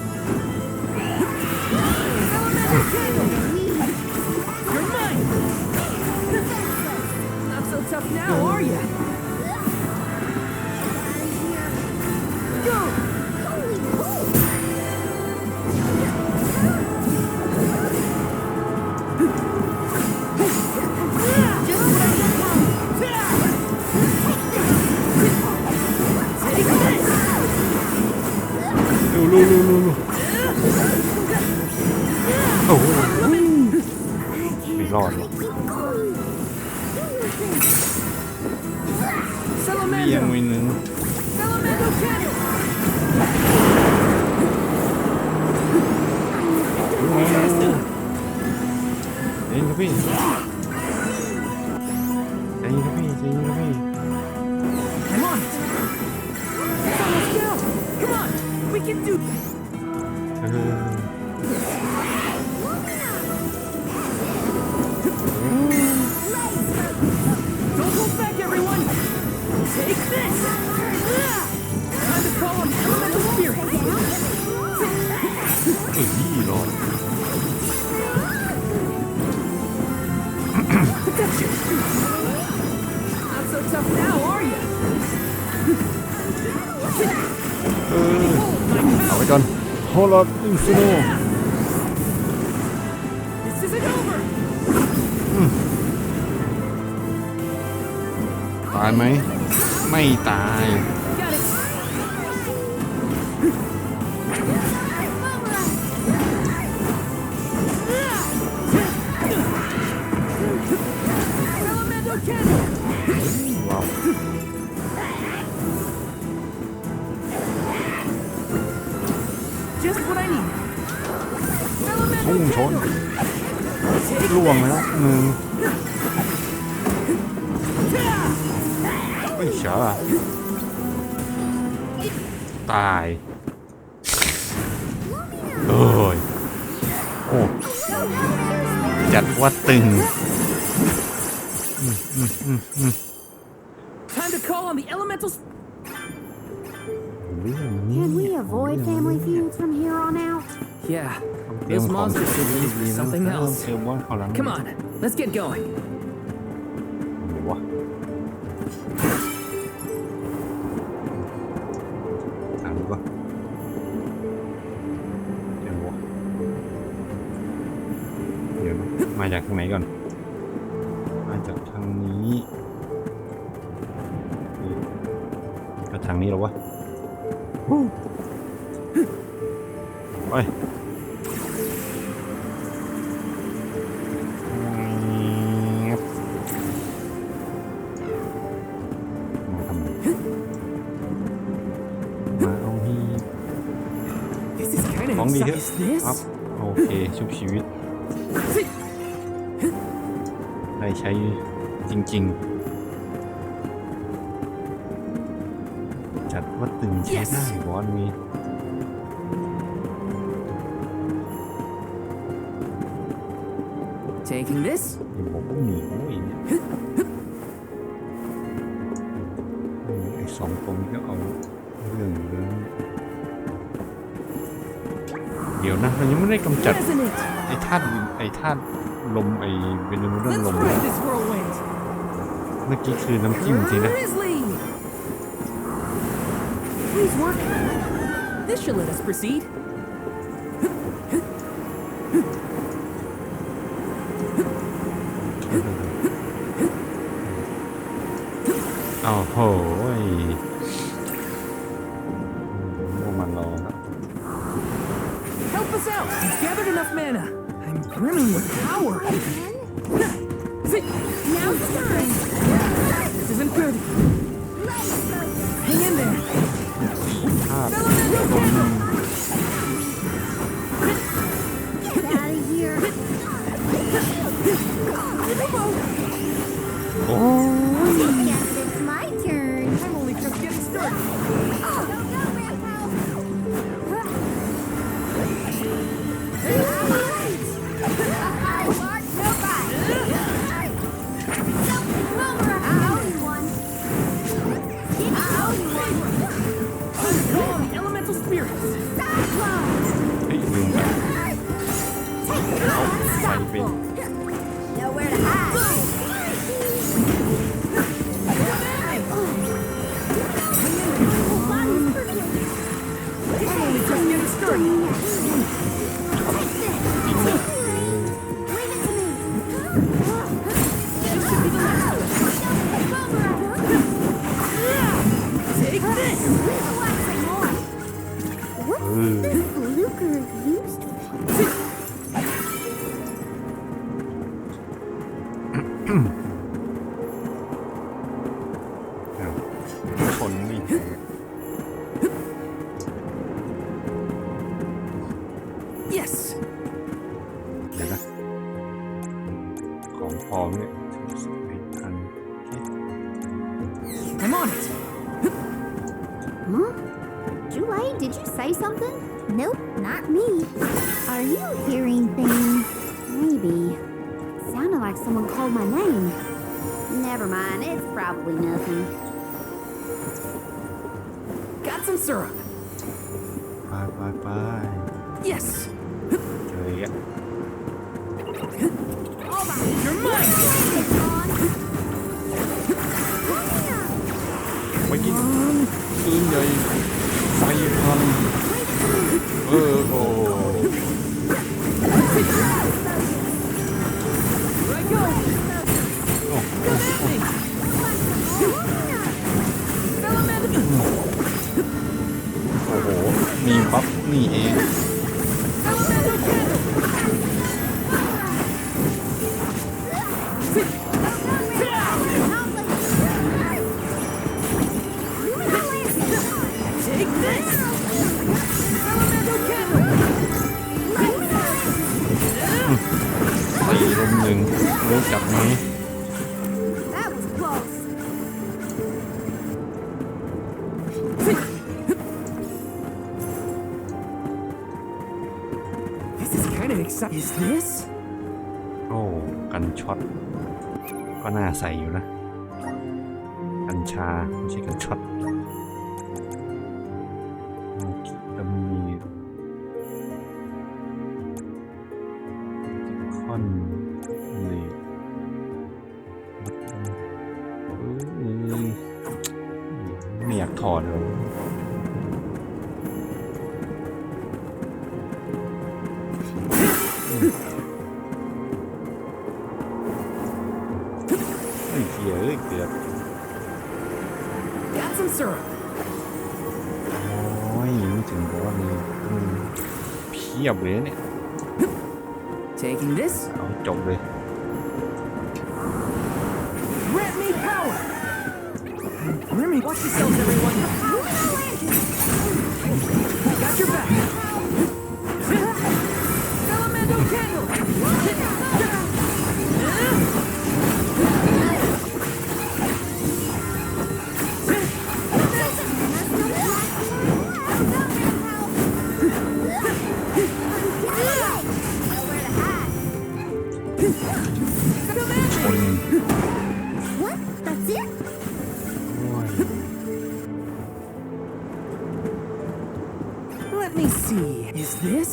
You're mine. Not so tough now, are you? Go. Holy cool. Take this. ลูโอ้โหไม่รอดหรอก Salamander. เอียงไปหนึ่ง Salamander cannon. เองครับพี่เองครับพี่เองครับพี่ I'm on it. It's almost down. Come on. We can do this. เออ Don't hold back, everyone. Take this. Time to call on elemental spirit. เอ้ยรอด Protection. Not so tough now, are you? ก่อนโฮลอดอินฟิโนตายไหมไม่ตายว้าวพุ่งชนล่วงแล้วหนึ่งไม่ใช่ตายโอ้ยโอ้จัดว่าตึงTime to call on the elementals. Can we avoid family feuds from here on out? Yeah, those monsters should leave for something else. Come on, let's get going. มาจากทางไหนก่อนมาจากทางนี้ก็ทางนี้หรอวะไปมาทำไมมาเอาที่ของดีเถอะครับโอเคชุบชีวิตได้ใช้จริงๆจัดว่าตึงใช้ได้บอสมีTaking this ผมก็มีโอ้ยไอ้สองตัวนี้ก็เอาเรื่องเดี๋ยวนะเรายังไม่ได้กำจัดไอ้ธาตุลมไอ้เวนมูดอนลมเมื่อกี้คือน้ำจิ้มสินะ Please work. This should let us proceed. อ้าวโหยพวกมันรอครับ Help us out! We've gathered enough mana. I'm brimming with power. Now's the time. This isn't good. Hang in there. ภาพ Get out of here. โอ้ Guess it's my turn. I'm only just getting started. Oh, no, Rambo. Elemental spirits. เฮ้ยลืมไปเอาไฟเป็น Nowhere to hide. I'm only just getting started. Take this. What's this Luker used for? คนนี่ Yes. เดี๋ยวนะของพร้อมเนี่ยอัน I'm on it. Huh? Julie, did you say something? Nope, not me. Are you hearing things? Maybe. It sounded like someone called my name. Never mind, it's probably nothing. Got some syrup. ไป Yes. เจออีก You're mine. ไปกินปืนใหญ่ไฟพัน โอ้ โอ้โหมีปั๊บนี่เองตีลมหนึ่งรู้จักไหมIs this? โอ้กันช็อตก็น่าใส่อยู่นะกัญชาไม่ใช่กันช็อตจะมีคอนเลยไม่อยากถอดเลยเกือบ Got some syrup. โอ้ยไม่ถึงเพราะว่ามีเพียบเลยเนี่ย Taking this. เอาจบเลย Grant me power. Let me watch yourselves, everyone. Got your back. Elemental candle. What? That's it? Let me see. Is this?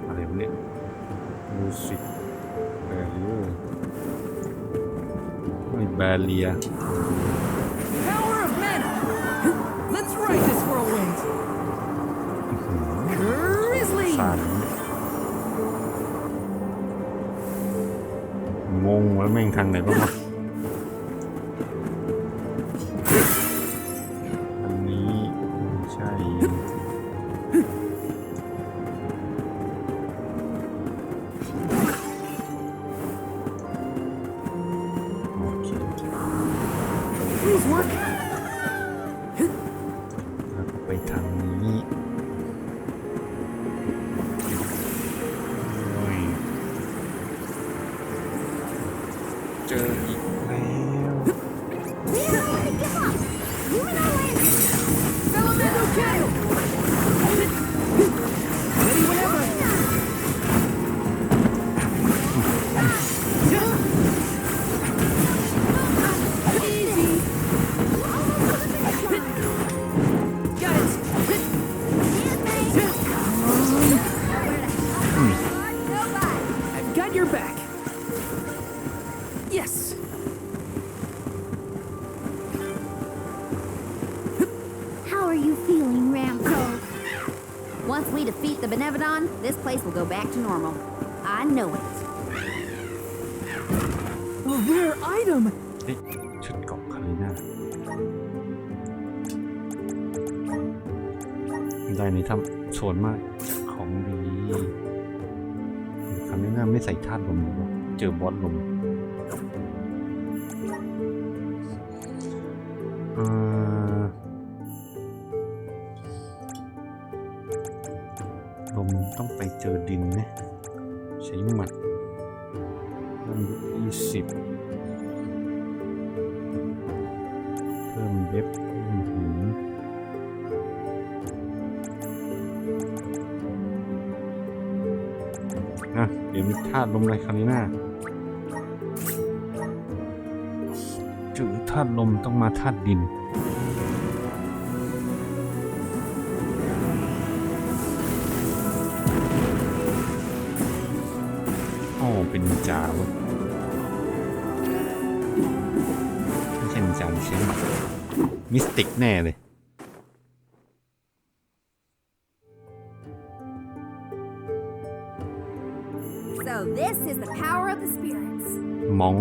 อะไรวะเนี่ยมิวสิกแบเรียร์ไม่แบเรีย Power of mana. Let's ride this whirlwind. Grizzly. สารงงแล้วแม่งทางไหนบ้างวะอันนี้ไม่ใช่โอเค Please work. แล้วก็ไปทางนี้โอ้ยเจออีกแล้ว Elemental candle. Ready whenever. Easy. Got it. I've got your back. Yes. How are you feeling, Ramco? Once we defeat the Benevodon, this place will go back to normal. I know it. A rare item. เฮ้ยชุดเกาะคาริน่าได้ในทำส่วนมากของดีคาริน่าไม่ใส่ธาตุลมหรอเจอบอสลมลมต้องไปเจอดินไหมใช้หมัดเพิ่ม20เพิ่มเว็บหินเดี๋ยวมีธาตุลมอะไรคาริน่าจุดธาตุลมต้องมาธาตุดินโอ้เป็นนินจาวะไม่ใช่นินจาใช่ไหมมิสติกแน่เลย this is the power of the spirits. มอง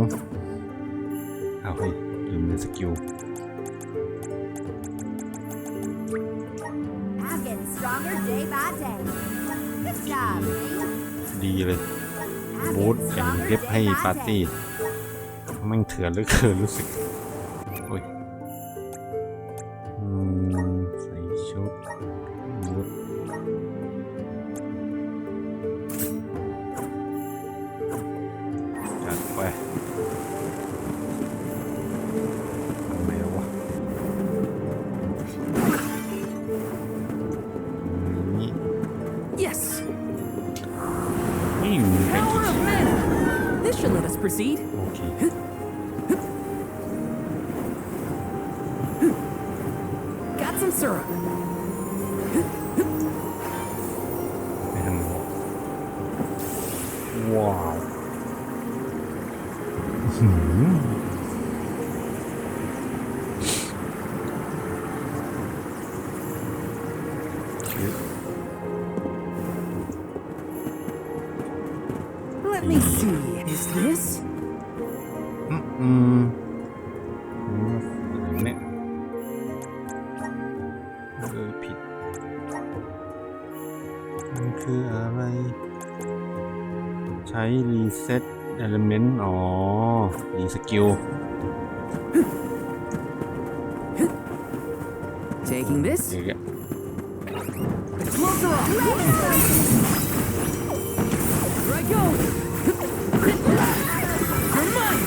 เอาเฮ้ยลืมเลยสกิล I'm getting stronger day by day. Good job, me. ดีเลยบูทแข่งเก็บให้ปาร์ตี้แม่งเถื่อนเหลือเกินรู้สึกโอ้ยใส่ชุดบูทจัดไปทำไมวะนี่ Yes. นี่มันเป็น Power of mana. This should let us proceed. โอเค Got some syrup. ไม่ทันว้าว Let me see. Is this? เนี่ยผิดมันคืออะไรใช้รีเซ็ตเอลิเมนต์อ๋อรีสกิล Taking this? เดี๋ยว Closer up. Here I go. You're mine.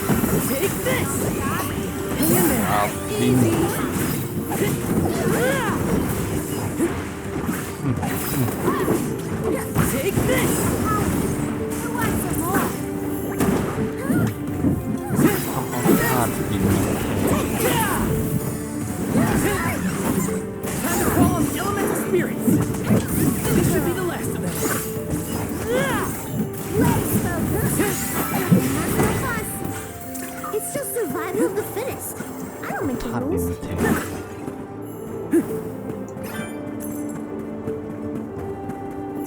Take this. Hang in there. ดิน Take this. พลาดดิน Time to call on the elemental spirits. This should be the last of them. It's just survival of the fittest. I don't make พลาดดิน rules. แทน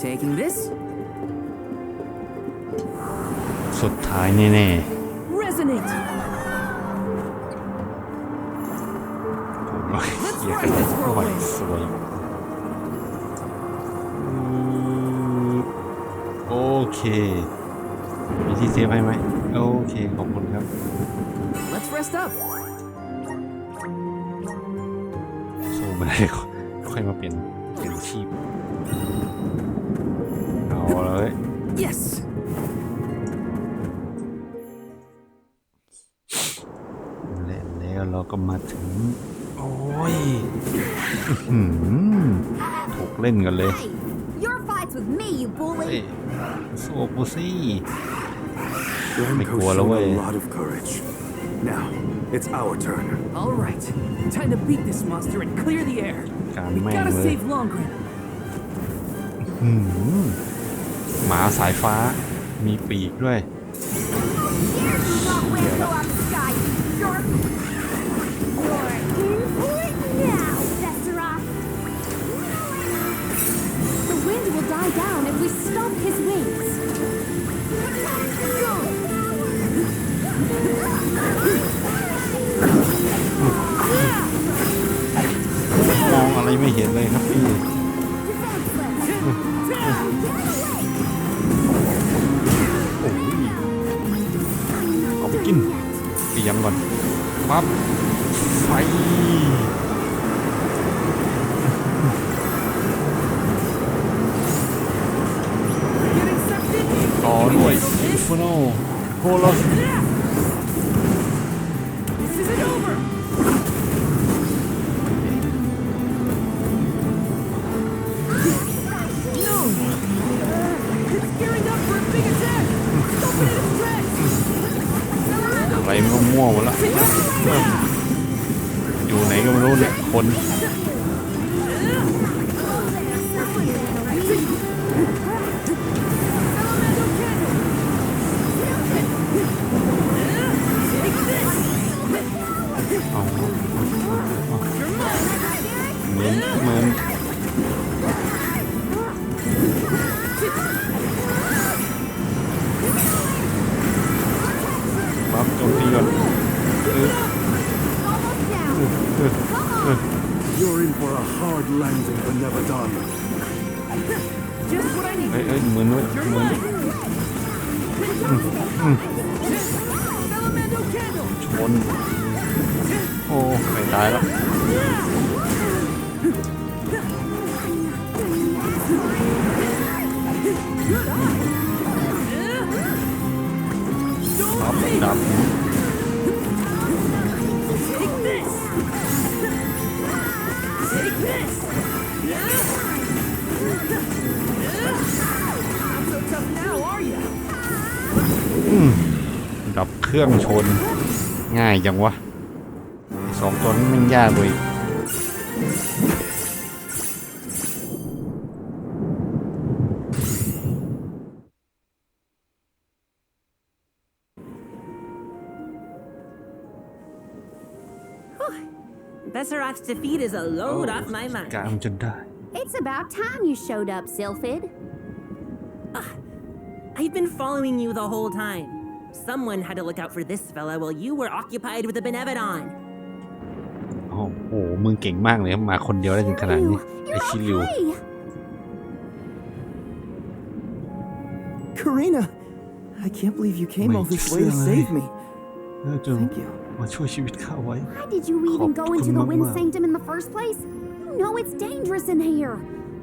Taking this? สุดท้ายแน่ Resonate. ๆเกียร์กันไหวสวยโอเคมีที่เซฟให้ไหมโอเคขอบคุณครับ Let's rest up. สู้ไม่ได้ค่อยมาเปลี่ยนชีพเอาเลย Yes. แล้วเราก็มาถึงโอ้ยถูกเล่นกันเลย Hey, your fight's with me, you เฮ้ย bully. สู้กูสิ Blanco Make war showed away. a lot of courage. Now, it's our turn. All right. Time to beat this monster and clear the air. การ We แม่ง gotta เลย save Longren. หมาสายฟ้ามีปีกด้วย Dare you not whistle on the sky, you jerk. You're in for it now, Vesseroth. The wind will die down if we stop his wings. มองอะไรไม่เห็นเลยครับพี่เอาไปกินเตรียมก่อนปั๊บไฟต่อด้วยอินฟิโนโฮลอส This isn't over. No. It's gearing up for a big attack. Stop it in its tracks. อะไรมันก็มั่วหมดละอยู่ไหนก็ไม่รู้เนี่ยคน เหมือน hard landing, Benevodon. Just what I need. เอ้ยเหมือน Elemento candle. ชนโอ้ไม่ตายแล้วดับ Take this. Take this. Not so tough now, are you? ดับเครื่องชนง่ายจังวะสองตัวนั้นมันยากเลย Besserat's defeat is a load off my mind. กามจนได้ It's about time you showed up, Sylphid. I've been following you the whole time. Someone had to look out for this fella while you were occupied with the Benevodon. โอ้โหมึงเก่งมากเลยมาคนเดียวได้ถึงขนาดนี้ไอชิริว Karina, I can't believe you came all this way to save me. Thank you มาช่วยชีวิตข้าไว้ Why did you even go into the Wind Sanctum in the first place? You know it's dangerous in here.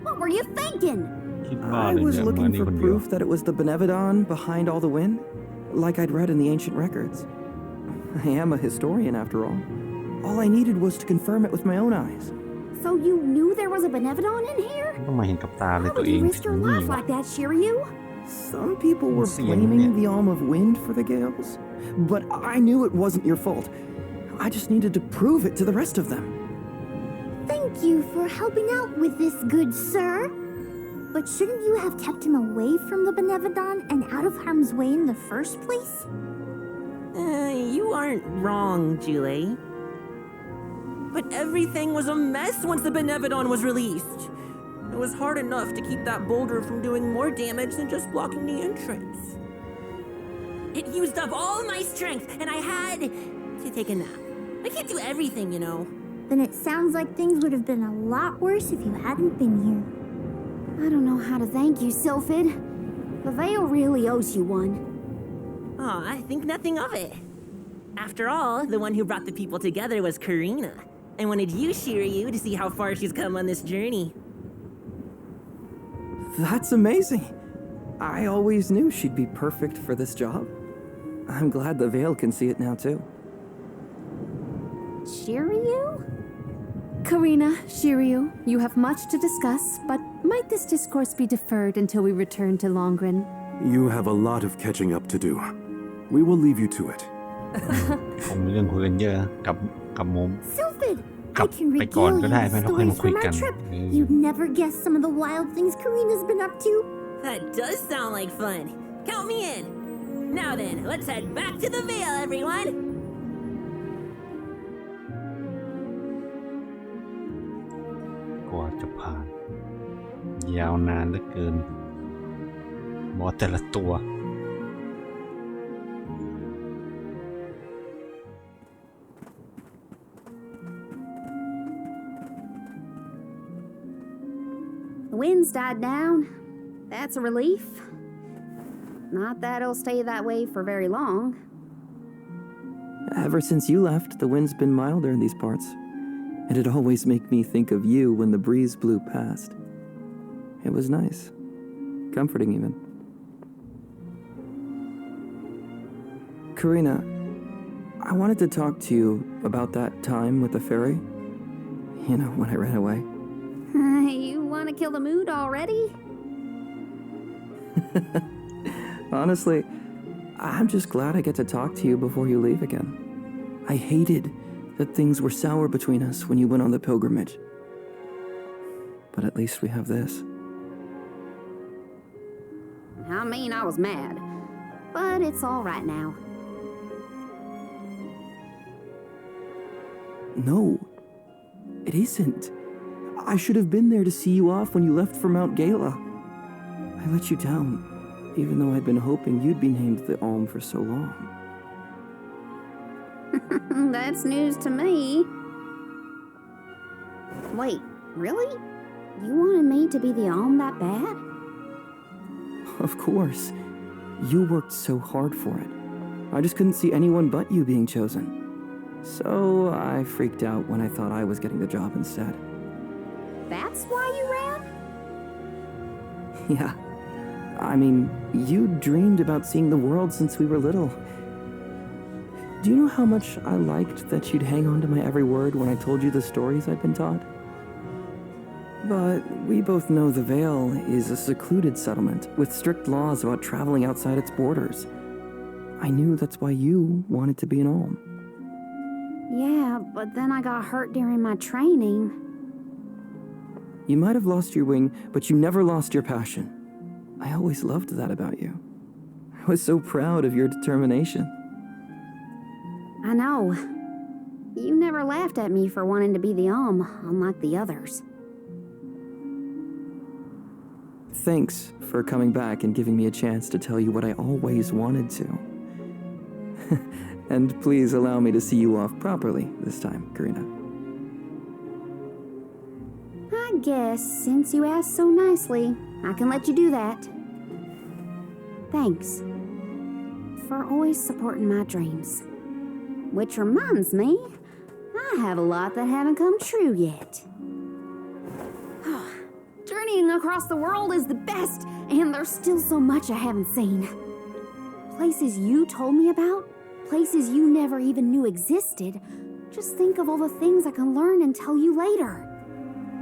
What were you thinking? I was looking for proof that it was the Benevodon behind all the wind, like I'd read in the ancient records. I am a historian after all. All I needed was to confirm it with my own eyes. So you knew there was a Benevodon in here? ต้องมาเห็นกับตาเลย How ตัว would เอง you risk your life like that, Shiryu? Some people were blaming the Alm of Wind for the gales, but I knew it wasn't your fault. I just needed to prove it to the rest of them. Thank you for helping out with this, good sir. But shouldn't you have kept him away from the Benevodon and out of harm's way in the first place? You aren't wrong, Julie. But everything was a mess once the Benevodon was released. It was hard enough to keep that boulder from doing more damage than just blocking the entrance. It used up all my strength, and I had to take a nap. I can't do everything, you know. Then it sounds like things would have been a lot worse if you hadn't been here. I don't know how to thank you, Sylphid. The Veil really owes you one. Oh, I think nothing of it. After all, the one who brought the people together was Karina. I wanted you, Shiryu, to see how far she's come on this journey. That's amazing. I always knew she'd be perfect for this job. I'm glad the Veil can see it now, too. Shiryu? Karina, Shiryu, you have much to discuss, but might this discourse be deferred until we return to Longren? You have a lot of catching up to do. We will leave you to it. คงมีเรื่องคุยกันเยอะกับมุม Sylphid, กลั I บ can ไปก่อน regale ก็ you ได้ with ไหมเราค่อยมา stories คุย from กัน our trip. You'd never guess some of the wild things Karina's been up to. That does sound like fun. Count me in. Now then, let's head back to the Veil, everyone. กว่าจะผ่าน ยาวนานเหลือเกินบอสแต่ละตัว The wind's died down. That's a relief. Not that it'll stay that way for very long. Ever since you left, the wind's been milder in these parts. And it always made me think of you when the breeze blew past. It was nice. Comforting, even. Karina, I wanted to talk to you about that time with the fairy. You know, when I ran away. You want to kill the mood already? Honestly, I'm just glad I get to talk to you before you leave again. I hated that things were sour between us when you went on the pilgrimage. But at least we have this. I mean, I was mad. But it's all right now. No, it isn't. I should have been there to see you off when you left for Mount Gala. I let you down, even though I'd been hoping you'd be named the Alm for so long. That's news to me. Wait, Really? You wanted me to be the Alm that bad? Of course. You worked so hard for it. I just couldn't see anyone but you being chosen. So I freaked out when I thought I was getting the job instead. That's why you ran? Yeah. I mean, you dreamed about seeing the world since we were little. Do you know how much I liked that you'd hang on to my every word when I told you the stories I'd been taught? But we both know the Vale is a secluded settlement with strict laws about traveling outside its borders. I knew that's why you wanted to be an Alm. Yeah, but then I got hurt during my training. You might have lost your wing, but you never lost your passion. I always loved that about you. I was so proud of your determination. I know. You never laughed at me for wanting to be the Alm, unlike the others. Thanks for coming back and giving me a chance to tell you what I always wanted to. And please allow me to see you off properly this time, Karina. I guess since you asked so nicely, I can let you do that. Thanks for always supporting my dreams. Which reminds me, I have a lot that haven't come true yet. Journeying across the world is the best, and there's still so much I haven't seen. Places you told me about, places you never even knew existed. Just think of all the things I can learn and tell you later.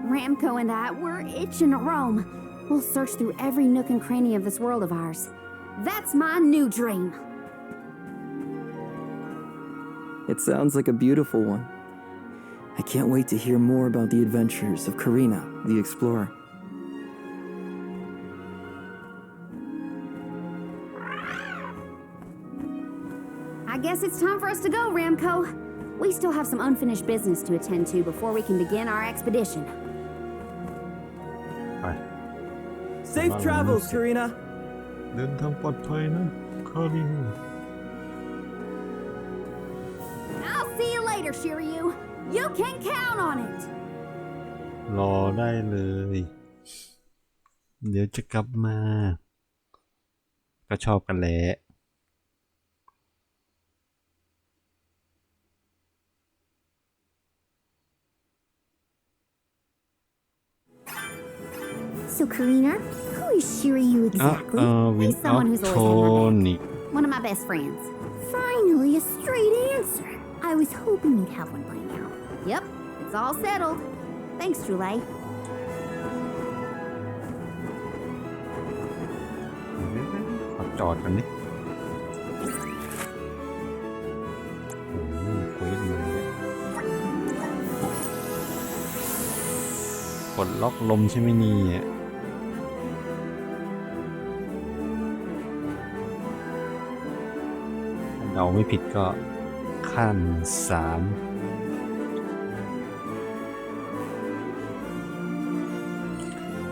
Ramco and I, we're itching to roam. We'll search through every nook and cranny of this world of ours. That's my new dream. It sounds like a beautiful one. I can't wait to hear more about the adventures of Karina, the explorer. I guess it's time for us to go, Ramco. We still have some unfinished business to attend to before we can begin our expedition. Safe travels, Karina. เดินทางปลอดภัยนะคาริน I'll see you later, Shiryu. You can count on it. รอได้เลย เดี๋ยวจะกลับมา ก็ชอบกันแหละ So, Karina, who is Shiryu exactly? He's someone who's always had my back. One of my best friends. Finally, a straight answer. I was hoping you'd have one by now. Yep, it's all settled. Thanks, Jule. ขอจอดกันนิโอ้โหเควสเลยเนี่ยปลดล็อกลมใช่ไหมนี่เดาไม่ผิดก็ขั้น3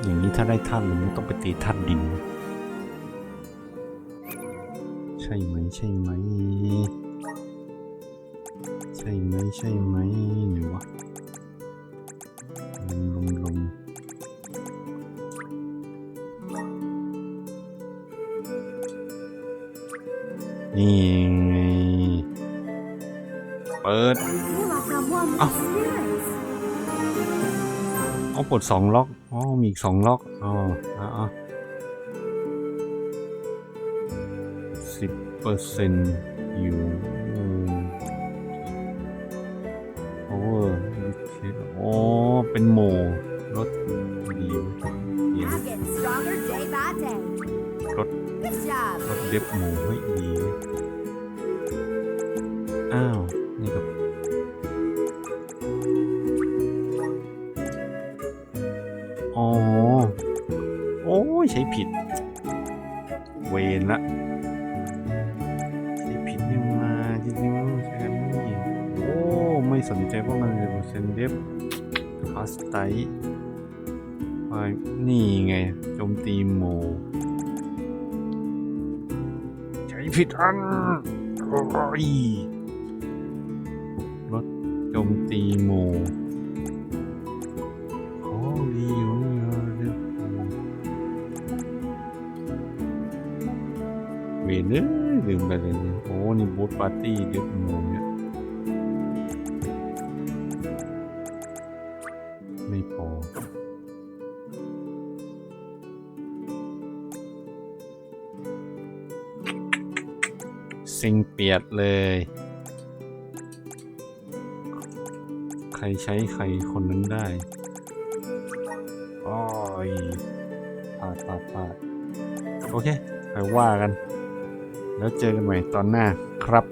อย่างนี้ถ้าได้ท่านมันต้องไปตีท่านดินใช่ไหมใช่ไหมใช่ไหมใช่ไหมหรือวะลมนี่ไงเปิดเอาปลด2ล็อกอ๋อมีอีก2ล็อกอ๋อ10% อยู่โอ้โอ้เป็นโหมรถดีรถเด็บหมูไม่ดีอ้าวนี่ก็อ๋อโอ้ยใช้ผิดเวรละใช้ผิดยังมาจริงๆใช่กันนี่โอ้ไม่สนใจว่ามันจะเซนเดฟคาสไตนี่ไงโจมตีโมใช้ผิดอันโอ้ยรถโจมตีโมโอ้ เลยลืมไปเลยโอ้นี่บูธปาร์ตี้เด็กงงเนี่ยไม่พอซิงเปียดเลยใครใช้ใครคนนั้นได้อ้อยพลาดโอเคไปว่ากันแล้วเจอกันใหม่ตอนหน้าครับ